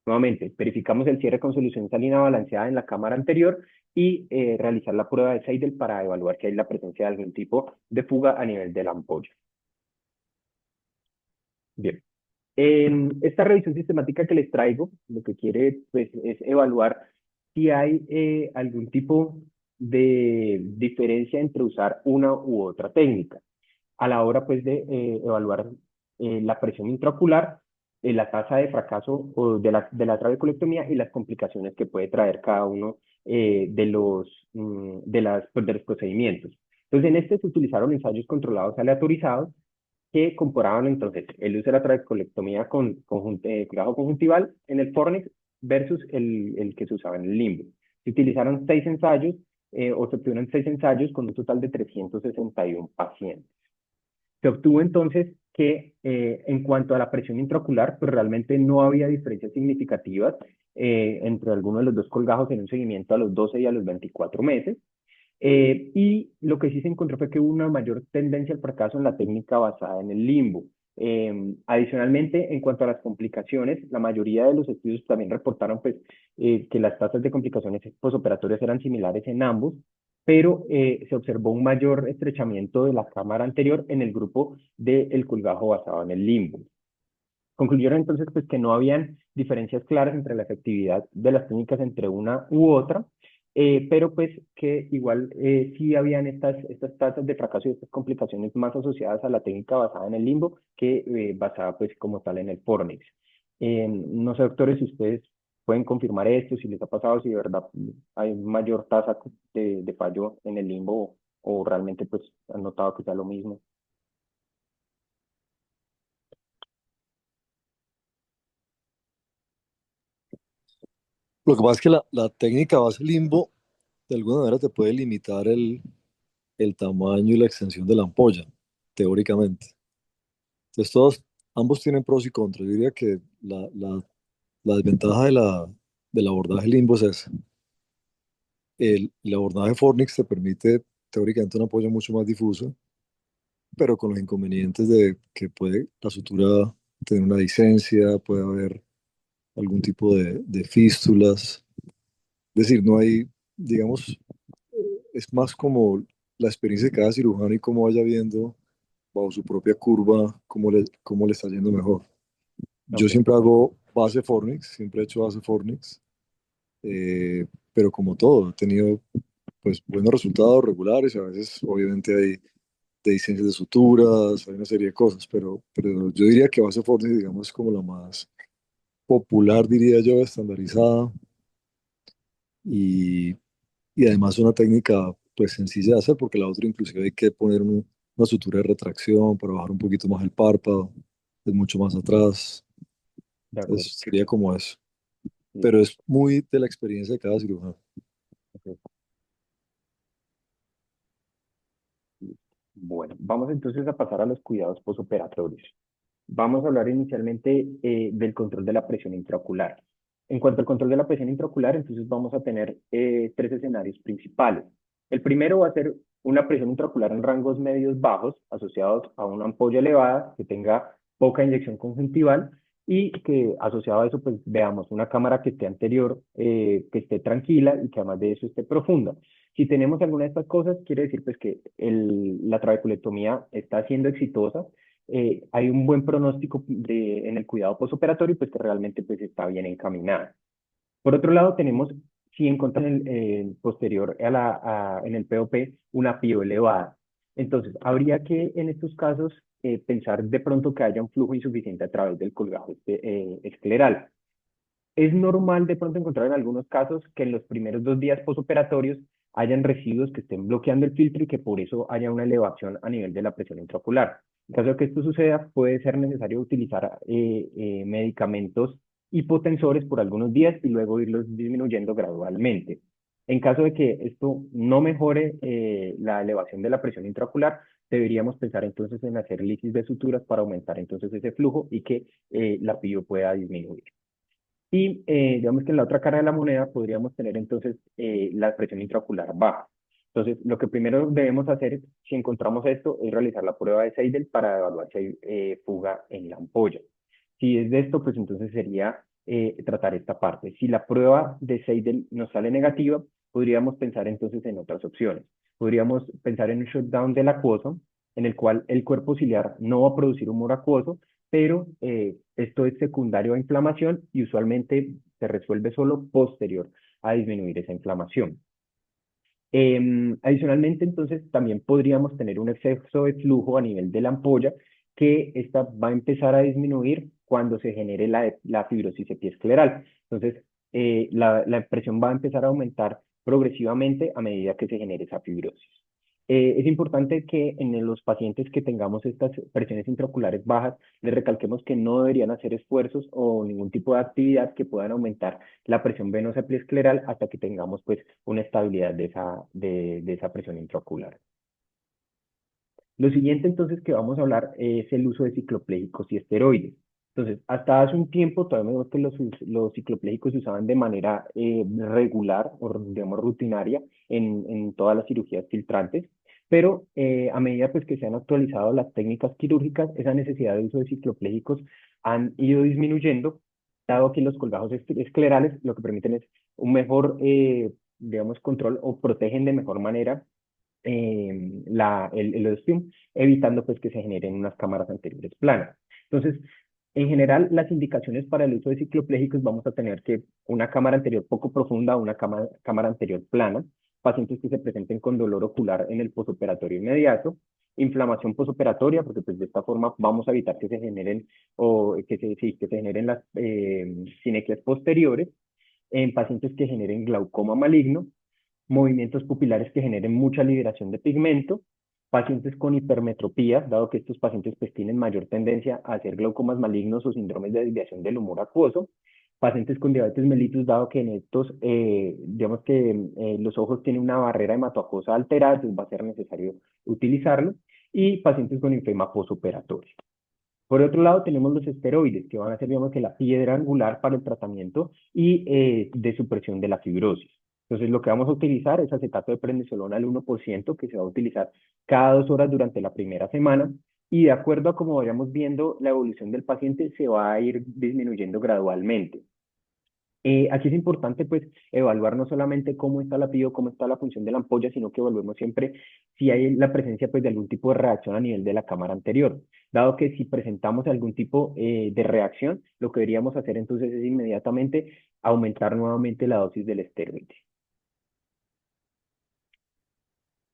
Nuevamente, verificamos el cierre con solución salina balanceada en la cámara anterior y realizar la prueba de Seidel para evaluar si hay la presencia de algún tipo de fuga a nivel de la ampolla. Bien. En esta revisión sistemática que les traigo, lo que quiere pues, es evaluar si hay algún tipo de diferencia entre usar una u otra técnica a la hora pues, de evaluar la presión intraocular, la tasa de fracaso o de la trabeculectomía y las complicaciones que puede traer cada uno de los procedimientos. Entonces, en este se utilizaron ensayos controlados aleatorizados que comparaban entonces el uso de la trabeculectomía con cuidado conjuntival en el Fornix versus el que se usaba en el limbo. Se utilizaron 6 ensayos o se obtuvieron 6 ensayos con un total de 361 pacientes. Se obtuvo entonces que en cuanto a la presión intraocular, pues realmente no había diferencias significativas entre algunos de los dos colgajos en un seguimiento a los 12 y a los 24 meses. Y lo que sí se encontró fue que hubo una mayor tendencia al fracaso en la técnica basada en el limbo. Adicionalmente, en cuanto a las complicaciones, la mayoría de los estudios también reportaron pues, que las tasas de complicaciones posoperatorias eran similares en ambos, pero se observó un mayor estrechamiento de la cámara anterior en el grupo del colgajo basado en el limbo. Concluyeron entonces pues, que no habían diferencias claras entre la efectividad de las técnicas entre una u otra, pero pues que igual sí habían estas tasas de fracaso y estas complicaciones más asociadas a la técnica basada en el limbo que basada pues como tal en el Fornix. No sé, doctores, si ustedes pueden confirmar esto, si les ha pasado, si de verdad hay mayor tasa de fallo en el limbo o realmente pues han notado que sea lo mismo. Lo que pasa es que la técnica base limbo de alguna manera te puede limitar el tamaño y la extensión de la ampolla, teóricamente. Entonces, ambos tienen pros y contras. Yo diría que la desventaja del abordaje limbo es esa. El abordaje Fornix te permite teóricamente una ampolla mucho más difusa, pero con los inconvenientes de que puede la sutura tener una disencia, puede haber algún tipo de fístulas. Es decir, no hay, digamos, es más como la experiencia de cada cirujano y cómo vaya viendo bajo su propia curva cómo le está yendo mejor. Yo Ok, siempre hago base Fornix, siempre he hecho base Fornix, pero como todo, he tenido pues buenos resultados regulares, a veces obviamente hay de diseños de suturas, hay una serie de cosas, pero yo diría que base Fornix, digamos, es como la más popular, diría yo, estandarizada y, y además una técnica pues sencilla de hacer porque la otra inclusive hay que poner una sutura de retracción para bajar un poquito más el párpado, es mucho más atrás, de acuerdo. entonces sería como eso, Sí, pero es muy de la experiencia de cada cirujano. ok. Bueno, vamos entonces a pasar a los cuidados posoperatorios. Vamos a hablar inicialmente del control de la presión intraocular. En cuanto al control de la presión intraocular, entonces vamos a tener 3 escenarios principales. El primero va a ser una presión intraocular en rangos medios bajos asociados a una ampolla elevada que tenga poca inyección conjuntival y que asociado a eso pues veamos una cámara que esté anterior, que esté tranquila y que además de eso esté profunda. Si tenemos alguna de estas cosas, quiere decir pues que la trabeculectomía está siendo exitosa, hay un buen pronóstico en el cuidado postoperatorio, pues que realmente pues está bien encaminada. Por otro lado, tenemos, si encontramos en el posterior en el POP una PIO elevada. Entonces, habría que en estos casos pensar de pronto que haya un flujo insuficiente a través del colgajo escleral. Es normal de pronto encontrar en algunos casos que en los primeros 2 días posoperatorios hayan residuos que estén bloqueando el filtro y que por eso haya una elevación a nivel de la presión intraocular. En caso de que esto suceda, puede ser necesario utilizar medicamentos hipotensores por algunos días y luego irlos disminuyendo gradualmente. En caso de que esto no mejore la elevación de la presión intraocular, deberíamos pensar entonces en hacer lisis de suturas para aumentar entonces ese flujo y que la PIO pueda disminuir. Y digamos que en la otra cara de la moneda podríamos tener entonces la presión intraocular baja. Entonces, lo que primero debemos hacer, si encontramos esto, es realizar la prueba de Seidel para evaluar si hay fuga en la ampolla. Si es de esto, pues entonces sería tratar esta parte. Si la prueba de Seidel nos sale negativa, podríamos pensar entonces en otras opciones. Podríamos pensar en un shutdown del acuoso, en el cual el cuerpo ciliar no va a producir humor acuoso, pero esto es secundario a inflamación y usualmente se resuelve solo posterior a disminuir esa inflamación. Adicionalmente, entonces, también podríamos tener un exceso de flujo a nivel de la ampolla que esta va a empezar a disminuir cuando se genere la fibrosis epiescleral. Entonces, la presión va a empezar a aumentar progresivamente a medida que se genere esa fibrosis. Es importante que en los pacientes que tengamos estas presiones intraoculares bajas, les recalquemos que no deberían hacer esfuerzos o ningún tipo de actividad que puedan aumentar la presión venosa epiescleral hasta que tengamos pues una estabilidad de esa presión intraocular. Lo siguiente entonces que vamos a hablar es el uso de ciclopléjicos y esteroides. Entonces, hasta hace un tiempo todavía vemos que los ciclopléjicos se usaban de manera regular o digamos rutinaria en todas las cirugías filtrantes, pero a medida pues, que se han actualizado las técnicas quirúrgicas, esa necesidad de uso de ciclopléjicos han ido disminuyendo, dado que los colgajos esclerales lo que permiten es un mejor, digamos, control o protegen de mejor manera el ostium, evitando pues que se generen unas cámaras anteriores planas. Entonces, en general, las indicaciones para el uso de ciclopléjicos vamos a tener que una cámara anterior poco profunda o una cámara anterior plana, pacientes que se presenten con dolor ocular en el posoperatorio inmediato, inflamación posoperatoria, porque pues de esta forma vamos a evitar que se generen o que se generen las sinequias posteriores, en pacientes que generen glaucoma maligno, movimientos pupilares que generen mucha liberación de pigmento, pacientes con hipermetropía, dado que estos pacientes pues tienen mayor tendencia a hacer glaucomas malignos o síndromes de desviación del humor acuoso, pacientes con diabetes mellitus, dado que en estos, digamos que los ojos tienen una barrera hematoacuosa alterada, entonces va a ser necesario utilizarlo, y pacientes con enfisema postoperatorio. Por otro lado, tenemos los esteroides, que van a ser, digamos, que la piedra angular para el tratamiento y de supresión de la fibrosis. Entonces, lo que vamos a utilizar es acetato de prednisolona al 1%, que se va a utilizar cada 2 horas durante la primera semana, y de acuerdo a cómo vayamos viendo la evolución del paciente, se va a ir disminuyendo gradualmente. Aquí es importante pues evaluar no solamente cómo está la PIO, cómo está la función de la ampolla, sino que evaluemos siempre si hay la presencia pues de algún tipo de reacción a nivel de la cámara anterior. Dado que si presentamos algún tipo de reacción, lo que deberíamos hacer entonces es inmediatamente aumentar nuevamente la dosis del esteroide.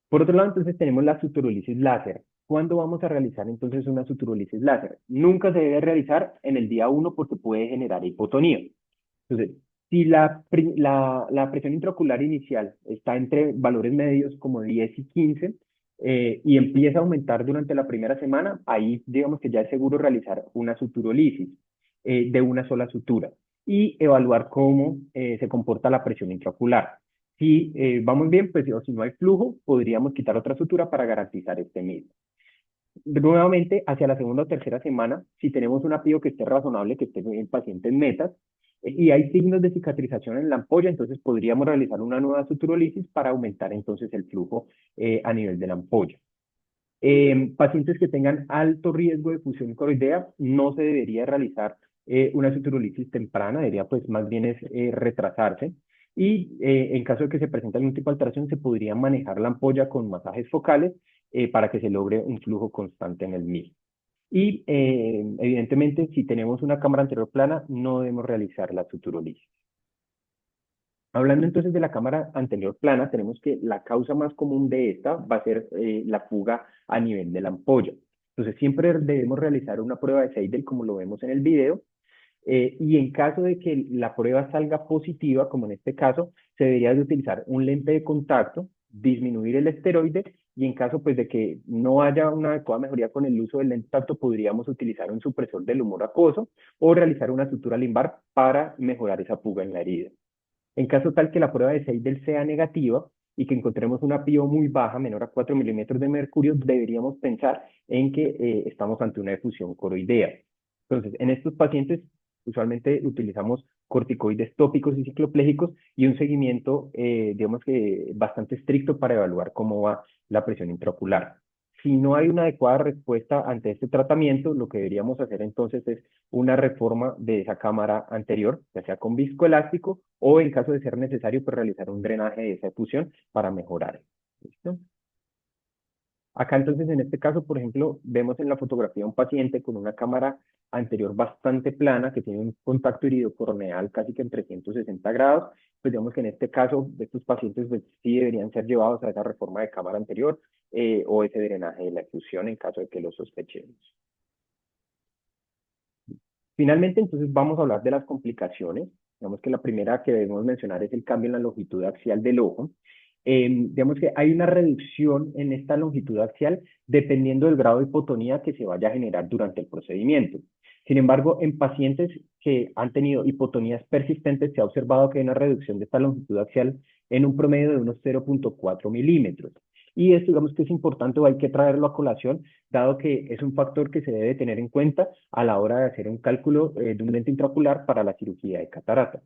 Por otro lado, entonces tenemos la suturólisis láser. ¿Cuándo vamos a realizar entonces una suturólisis láser? Nunca se debe realizar en el día 1 porque puede generar hipotonía. Entonces, si la presión intraocular inicial está entre valores medios como 10 y 15 y empieza a aumentar durante la primera semana, ahí digamos que ya es seguro realizar una suturólisis de una sola sutura y evaluar cómo se comporta la presión intraocular. Si vamos bien, pues o si no hay flujo, podríamos quitar otra sutura para garantizar este mismo. Nuevamente, hacia la segunda o tercera semana, si tenemos una PIO que esté razonable, que esté en pacientes metas, y hay signos de cicatrización en la ampolla, entonces podríamos realizar una nueva suturólisis para aumentar entonces el flujo a nivel de la ampolla. Pacientes que tengan alto riesgo de fusión coroidea, no se debería realizar una suturólisis temprana, debería pues más bien es retrasarse. Y en caso de que se presente algún tipo de alteración, se podría manejar la ampolla con masajes focales para que se logre un flujo constante en el mismo. Y evidentemente, si tenemos una cámara anterior plana, no debemos realizar la suturólisis. Hablando entonces de la cámara anterior plana, tenemos que la causa más común de esta va a ser la fuga a nivel de la ampolla. Entonces, siempre debemos realizar una prueba de Seidel, como lo vemos en el video, y en caso de que la prueba salga positiva, como en este caso, se debería de utilizar un lente de contacto, disminuir el esteroide, y en caso pues de que no haya una adecuada mejoría con el uso del lente de contacto, podríamos utilizar un supresor del humor acuoso o realizar una sutura limbar para mejorar esa fuga en la herida. En caso tal que la prueba de Seidel sea negativa y que encontremos una PIO muy baja, menor a 4 milímetros de mercurio, deberíamos pensar en que estamos ante una efusión coroidea. Entonces, en estos pacientes usualmente utilizamos corticoides tópicos y cicloplégicos y un seguimiento, digamos que bastante estricto para evaluar cómo va la presión intraocular. Si no hay una adecuada respuesta ante este tratamiento, lo que deberíamos hacer entonces es una reforma de esa cámara anterior, ya sea con viscoelástico o en caso de ser necesario, pues realizar un drenaje de esa efusión para mejorar. ¿Listo? Acá entonces en este caso, por ejemplo, vemos en la fotografía un paciente con una cámara anterior bastante plana que tiene un contacto iridocorneal casi que en 360 grados. Pues digamos que en este caso estos pacientes pues, sí deberían ser llevados a esa reforma de cámara anterior o ese drenaje de la efusión en caso de que lo sospechemos. Finalmente, entonces vamos a hablar de las complicaciones. Digamos que la primera que debemos mencionar es el cambio en la longitud axial del ojo. Digamos que hay una reducción en esta longitud axial dependiendo del grado de hipotonía que se vaya a generar durante el procedimiento. Sin embargo, en pacientes que han tenido hipotonías persistentes se ha observado que hay una reducción de esta longitud axial en un promedio de unos 0,4 milímetros. Y esto digamos que es importante o hay que traerlo a colación, dado que es un factor que se debe tener en cuenta a la hora de hacer un cálculo de un lente intraocular para la cirugía de catarata.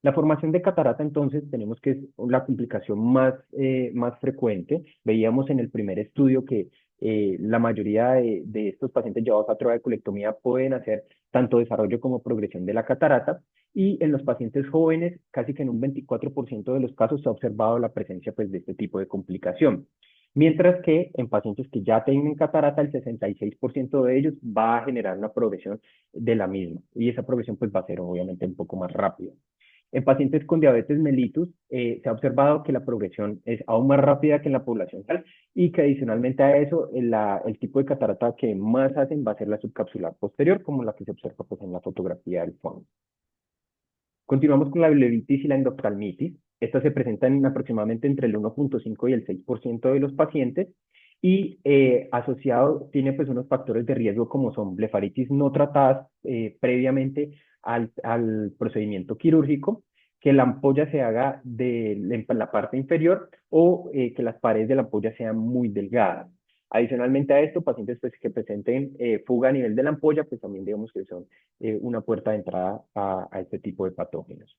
La formación de catarata, entonces, tenemos que es la complicación más frecuente. Veíamos en el primer estudio que la mayoría de estos pacientes llevados a trabeculectomía pueden hacer tanto desarrollo como progresión de la catarata. Y en los pacientes jóvenes, casi que en un 24% de los casos se ha observado la presencia pues, de este tipo de complicación. Mientras que en pacientes que ya tienen catarata, el 66% de ellos va a generar una progresión de la misma. Y esa progresión pues, va a ser obviamente un poco más rápida. En pacientes con diabetes mellitus se ha observado que la progresión es aún más rápida que en la población general y que adicionalmente a eso el tipo de catarata que más hacen va a ser la subcapsular posterior, como la que se observa pues, en la fotografía del fondo. Continuamos con la blebitis y la endoftalmitis. Estas se presentan en aproximadamente entre el 1,5 y el 6% de los pacientes y asociado tiene pues unos factores de riesgo como son blefaritis no tratadas previamente al procedimiento quirúrgico, que la ampolla se haga en la parte inferior o que las paredes de la ampolla sean muy delgadas. Adicionalmente a esto, pacientes pues, que presenten fuga a nivel de la ampolla, pues también digamos que son una puerta de entrada a este tipo de patógenos.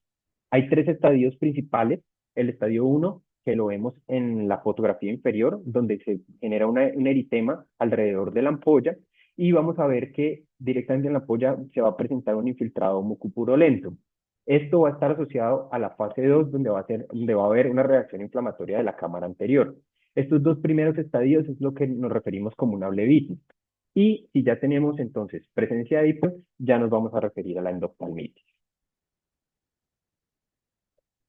Hay tres estadios principales. El estadio 1, que lo vemos en la fotografía inferior, donde se genera un eritema alrededor de la ampolla, y vamos a ver que directamente en la ampolla se va a presentar un infiltrado mucopurulento. Esto va a estar asociado a la fase 2, donde va a haber una reacción inflamatoria de la cámara anterior. Estos dos primeros estadios es lo que nos referimos como una blebitis. Y si ya tenemos entonces presencia de hipo, ya nos vamos a referir a la endoftalmitis.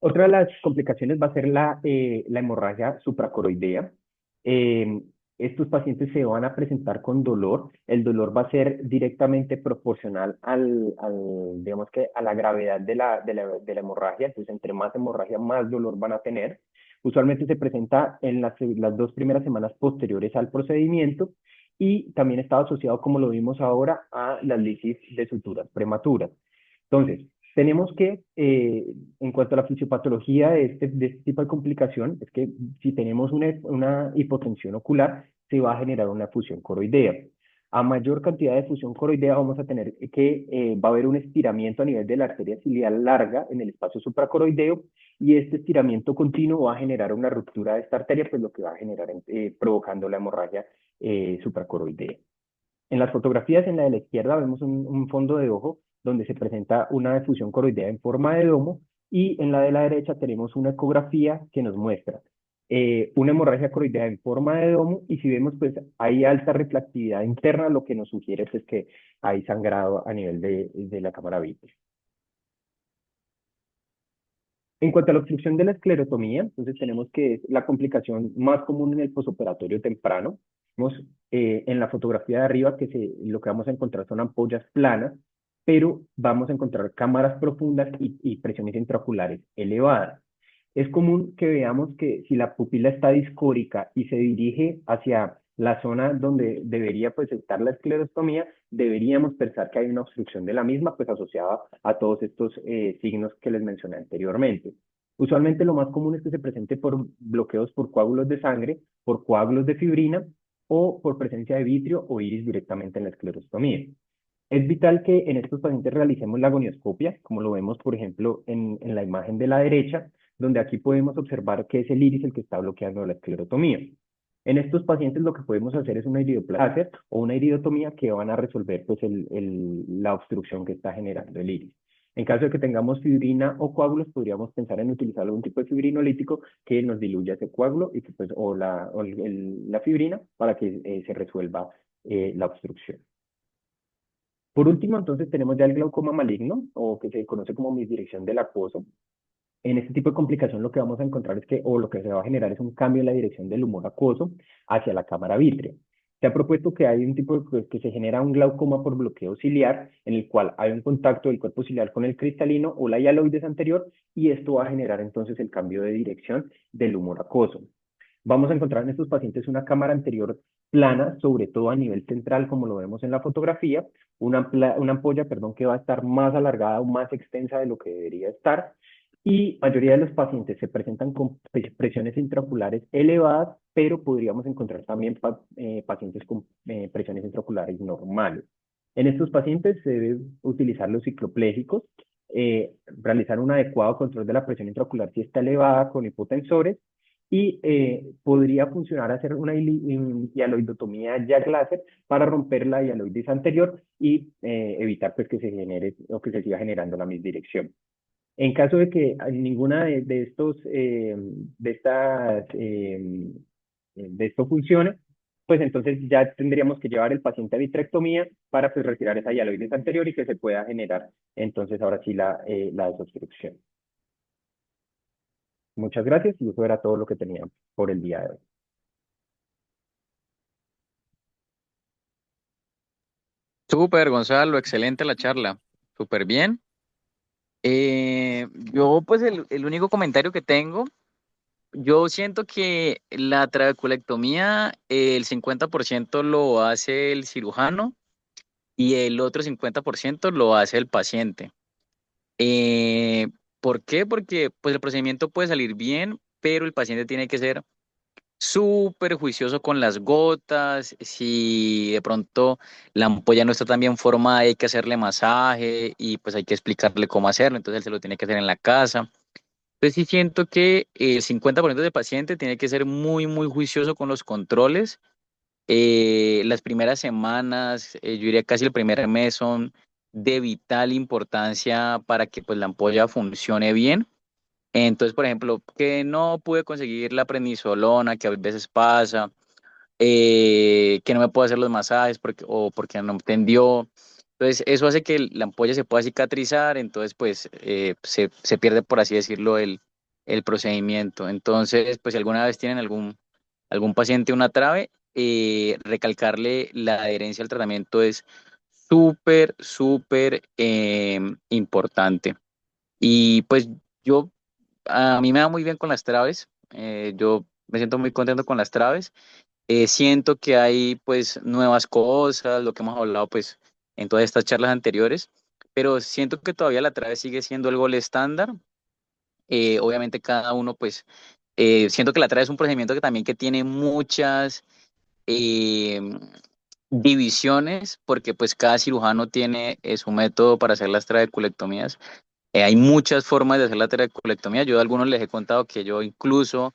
Otra de las complicaciones va a ser la hemorragia supracoroidea. Eh, Estos pacientes se van a presentar con dolor. El dolor va a ser directamente proporcional digamos que a la gravedad de la hemorragia. Entonces, entre más hemorragia, más dolor van a tener. Usualmente se presenta en las 2 primeras semanas posteriores al procedimiento y también está asociado, como lo vimos ahora, a la lisis de suturas prematuras. Entonces, tenemos que, en cuanto a la fisiopatología de este tipo de complicación, es que si tenemos una hipotensión ocular, se va a generar una fusión coroidea. A mayor cantidad de fusión coroidea vamos a tener que, va a haber un estiramiento a nivel de la arteria ciliar larga en el espacio supracoroideo y este estiramiento continuo va a generar una ruptura de esta arteria, pues lo que va a generar, provocando la hemorragia supracoroidea. En las fotografías, en la de la izquierda, vemos un fondo de ojo donde se presenta una efusión coroidea en forma de domo y en la de la derecha tenemos una ecografía que nos muestra una hemorragia coroidea en forma de domo y si vemos pues hay alta refractividad interna, lo que nos sugiere pues que hay sangrado a nivel de la cámara vítrea. En cuanto a la obstrucción de la esclerotomía, entonces tenemos que es la complicación más común en el posoperatorio temprano. Vemos en la fotografía de arriba que lo que vamos a encontrar son ampollas planas, pero vamos a encontrar cámaras profundas y presiones intraoculares elevadas. Es común que veamos que si la pupila está discórica y se dirige hacia la zona donde debería pues estar la esclerostomía, deberíamos pensar que hay una obstrucción de la misma, pues asociada a todos estos signos que les mencioné anteriormente. Usualmente lo más común es que se presente por bloqueos por coágulos de sangre, por coágulos de fibrina o por presencia de vitrio o iris directamente en la esclerostomía. Es vital que en estos pacientes realicemos la gonioscopia, como lo vemos, por ejemplo, en la imagen de la derecha, donde aquí podemos observar que es el iris el que está bloqueando la esclerotomía. En estos pacientes lo que podemos hacer es una iridoplasia o una iridotomía que van a resolver pues, la obstrucción que está generando el iris. En caso de que tengamos fibrina o coágulos, podríamos pensar en utilizar algún tipo de fibrinolítico que nos diluya ese coágulo y que, pues, la fibrina para que se resuelva la obstrucción. Por último, entonces tenemos ya el glaucoma maligno, o que se conoce como misdirección del acuoso. En este tipo de complicación lo que vamos a encontrar es que, o lo que se va a generar es un cambio en la dirección del humor acuoso hacia la cámara vítrea. Se ha propuesto que hay un tipo que se genera un glaucoma por bloqueo ciliar, en el cual hay un contacto del cuerpo ciliar con el cristalino o la hialoides anterior, y esto va a generar entonces el cambio de dirección del humor acuoso. Vamos a encontrar en estos pacientes una cámara anterior plana, sobre todo a nivel central, como lo vemos en la fotografía, una ampolla, perdón, que va a estar más alargada o más extensa de lo que debería estar, y mayoría de los pacientes se presentan con presiones intraoculares elevadas, pero podríamos encontrar también pacientes con presiones intraoculares normales. En estos pacientes se debe utilizar los cicloplégicos, realizar un adecuado control de la presión intraocular si está elevada con hipotensores, y podría funcionar hacer una hialoidotomía Jack láser para romper la hialoides anterior y evitar pues, que se genere o que se siga generando la misdirección. En caso de que ninguna de estos, de esto funcione, pues entonces ya tendríamos que llevar el paciente a vitrectomía para pues, retirar esa hialoides anterior y que se pueda generar entonces ahora sí la desobstrucción. Muchas gracias y eso era todo lo que tenía por el día de hoy. Súper, Gonzalo, excelente la charla. Súper bien. Yo, pues, el único comentario que tengo, yo siento que la trabeculectomía, el 50% lo hace el cirujano y el otro 50% lo hace el paciente. Eh, ¿Por qué? Porque pues el procedimiento puede salir bien, pero el paciente tiene que ser súper juicioso con las gotas. Si de pronto la ampolla no está tan bien formada, hay que hacerle masaje y pues hay que explicarle cómo hacerlo. Entonces él se lo tiene que hacer en la casa. Entonces sí siento que el 50% del paciente tiene que ser muy, muy juicioso con los controles. Las primeras semanas, yo diría casi el primer mes, son de vital importancia para que pues la ampolla funcione bien. Entonces, por ejemplo, que no pude conseguir la prednisolona, que a veces pasa, que no me puedo hacer los masajes porque no tendió. Entonces, eso hace que la ampolla se pueda cicatrizar, entonces, pues, se pierde, por así decirlo, el procedimiento. Entonces, pues, si alguna vez tienen algún paciente una trave, recalcarle la adherencia al tratamiento es súper, súper importante. Y pues yo a mí me va muy bien con las traves. Yo me siento muy contento con las traves. Siento que hay pues nuevas cosas, lo que hemos hablado pues en todas estas charlas anteriores, pero siento que todavía la trave sigue siendo el gol estándar. Obviamente cada uno pues siento que la trave es un procedimiento que también que tiene muchas eh, divisiones porque pues cada cirujano tiene su método para hacer las trabeculectomías. Hay muchas formas de hacer la trabeculectomía. Yo a algunos les he contado que yo incluso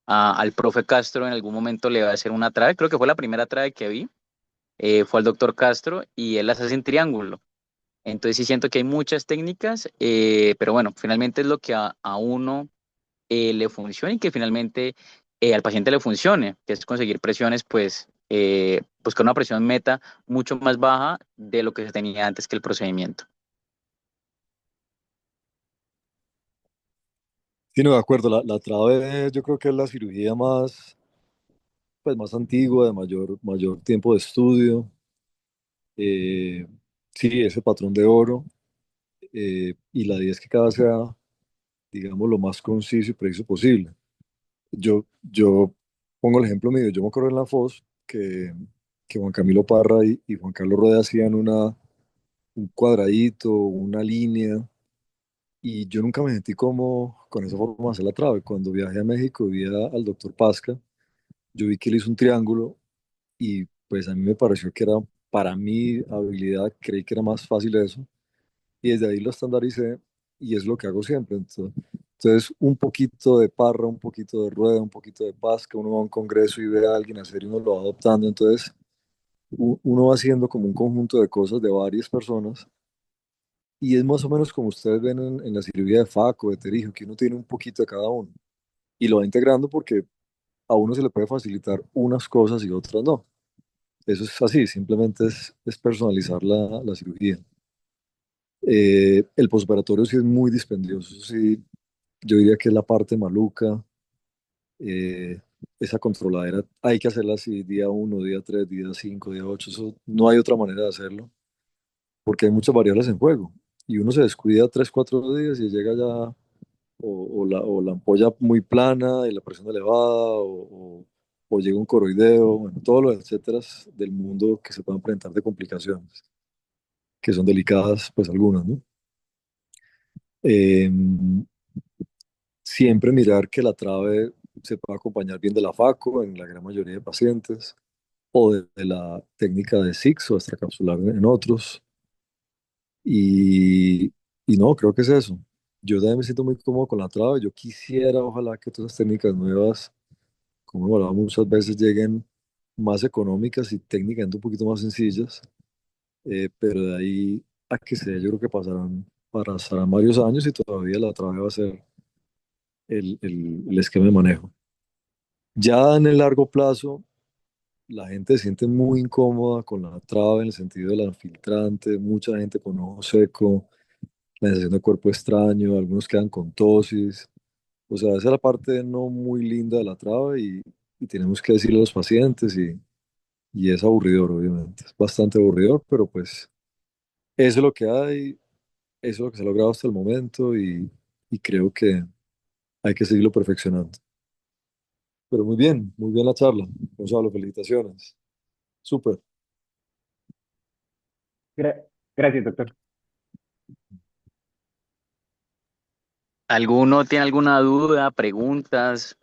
al profe Castro en algún momento le va a hacer una trave. Creo que fue la primera trave que vi. Fue al doctor Castro y él las hace en triángulo. Entonces sí siento que hay muchas técnicas, pero bueno, finalmente es lo que a uno le funcione y que finalmente al paciente le funcione, que es conseguir presiones, pues, buscar una presión meta mucho más baja de lo que se tenía antes que el procedimiento. Sí, no, de acuerdo, la trave yo creo que es la cirugía más pues más antigua, de mayor tiempo de estudio. Eh, sí, ese patrón de oro. Y la idea es que cada vez sea, digamos, lo más conciso y preciso posible. Yo pongo el ejemplo mío. Yo me acuerdo en la FOS que Juan Camilo Parra y Juan Carlos Rueda hacían un cuadradito, una línea, y yo nunca me sentí como con esa forma de hacer la trave. Cuando viajé a México y vi al doctor Pasca, yo vi que él hizo un triángulo y pues a mí me pareció que era, para mi habilidad, creí que era más fácil eso, y desde ahí lo estandaricé y es lo que hago siempre. Entonces, un poquito de Parra, un poquito de Rueda, un poquito de Pasca, uno va a un congreso y ve a alguien hacer y uno lo va adoptando. Entonces, uno va haciendo como un conjunto de cosas de varias personas y es más o menos como ustedes ven en la cirugía de Faco, de Terijo, que uno tiene un poquito de cada uno y lo va integrando porque a uno se le puede facilitar unas cosas y otras no. Eso es así, simplemente es personalizar la cirugía. El postoperatorio sí es muy dispendioso, eso sí, yo diría que es la parte maluca. eh, esa controladera hay que hacerla así día uno, día 3, día 5, día 8. Eso no hay otra manera de hacerlo porque hay muchas variables en juego y uno se descuida 3, 4 días y llega ya o la ampolla muy plana y la presión elevada o llega un coroideo, bueno, todos los etcéteras del mundo que se puedan presentar de complicaciones, que son delicadas, pues algunas, ¿no? Eh, Siempre mirar que la trave se pueda acompañar bien de la FACO en la gran mayoría de pacientes o de la técnica de SIX o extracapsular en otros. Y, y no, creo que es eso. Yo también me siento muy cómodo con la trave. Yo quisiera, ojalá que todas esas técnicas nuevas, como hemos hablado muchas veces, lleguen más económicas y técnicamente un poquito más sencillas. Pero de ahí a que sea, yo creo que pasarán varios años y todavía la trave va a ser el esquema de manejo. Ya en el largo plazo, la gente se siente muy incómoda con la traba en el sentido de la filtrante, mucha gente con ojo seco, la sensación de cuerpo extraño, algunos quedan con tosis. O sea, esa es la parte no muy linda de la traba y tenemos que decirle a los pacientes y es aburridor, obviamente. Es bastante aburridor, pero pues eso es lo que hay, eso es lo que se ha logrado hasta el momento y creo que hay que seguirlo perfeccionando. Pero muy bien la charla. Gonzalo, felicitaciones. Súper. Gra- Gracias, doctor. ¿Alguno tiene alguna duda, preguntas?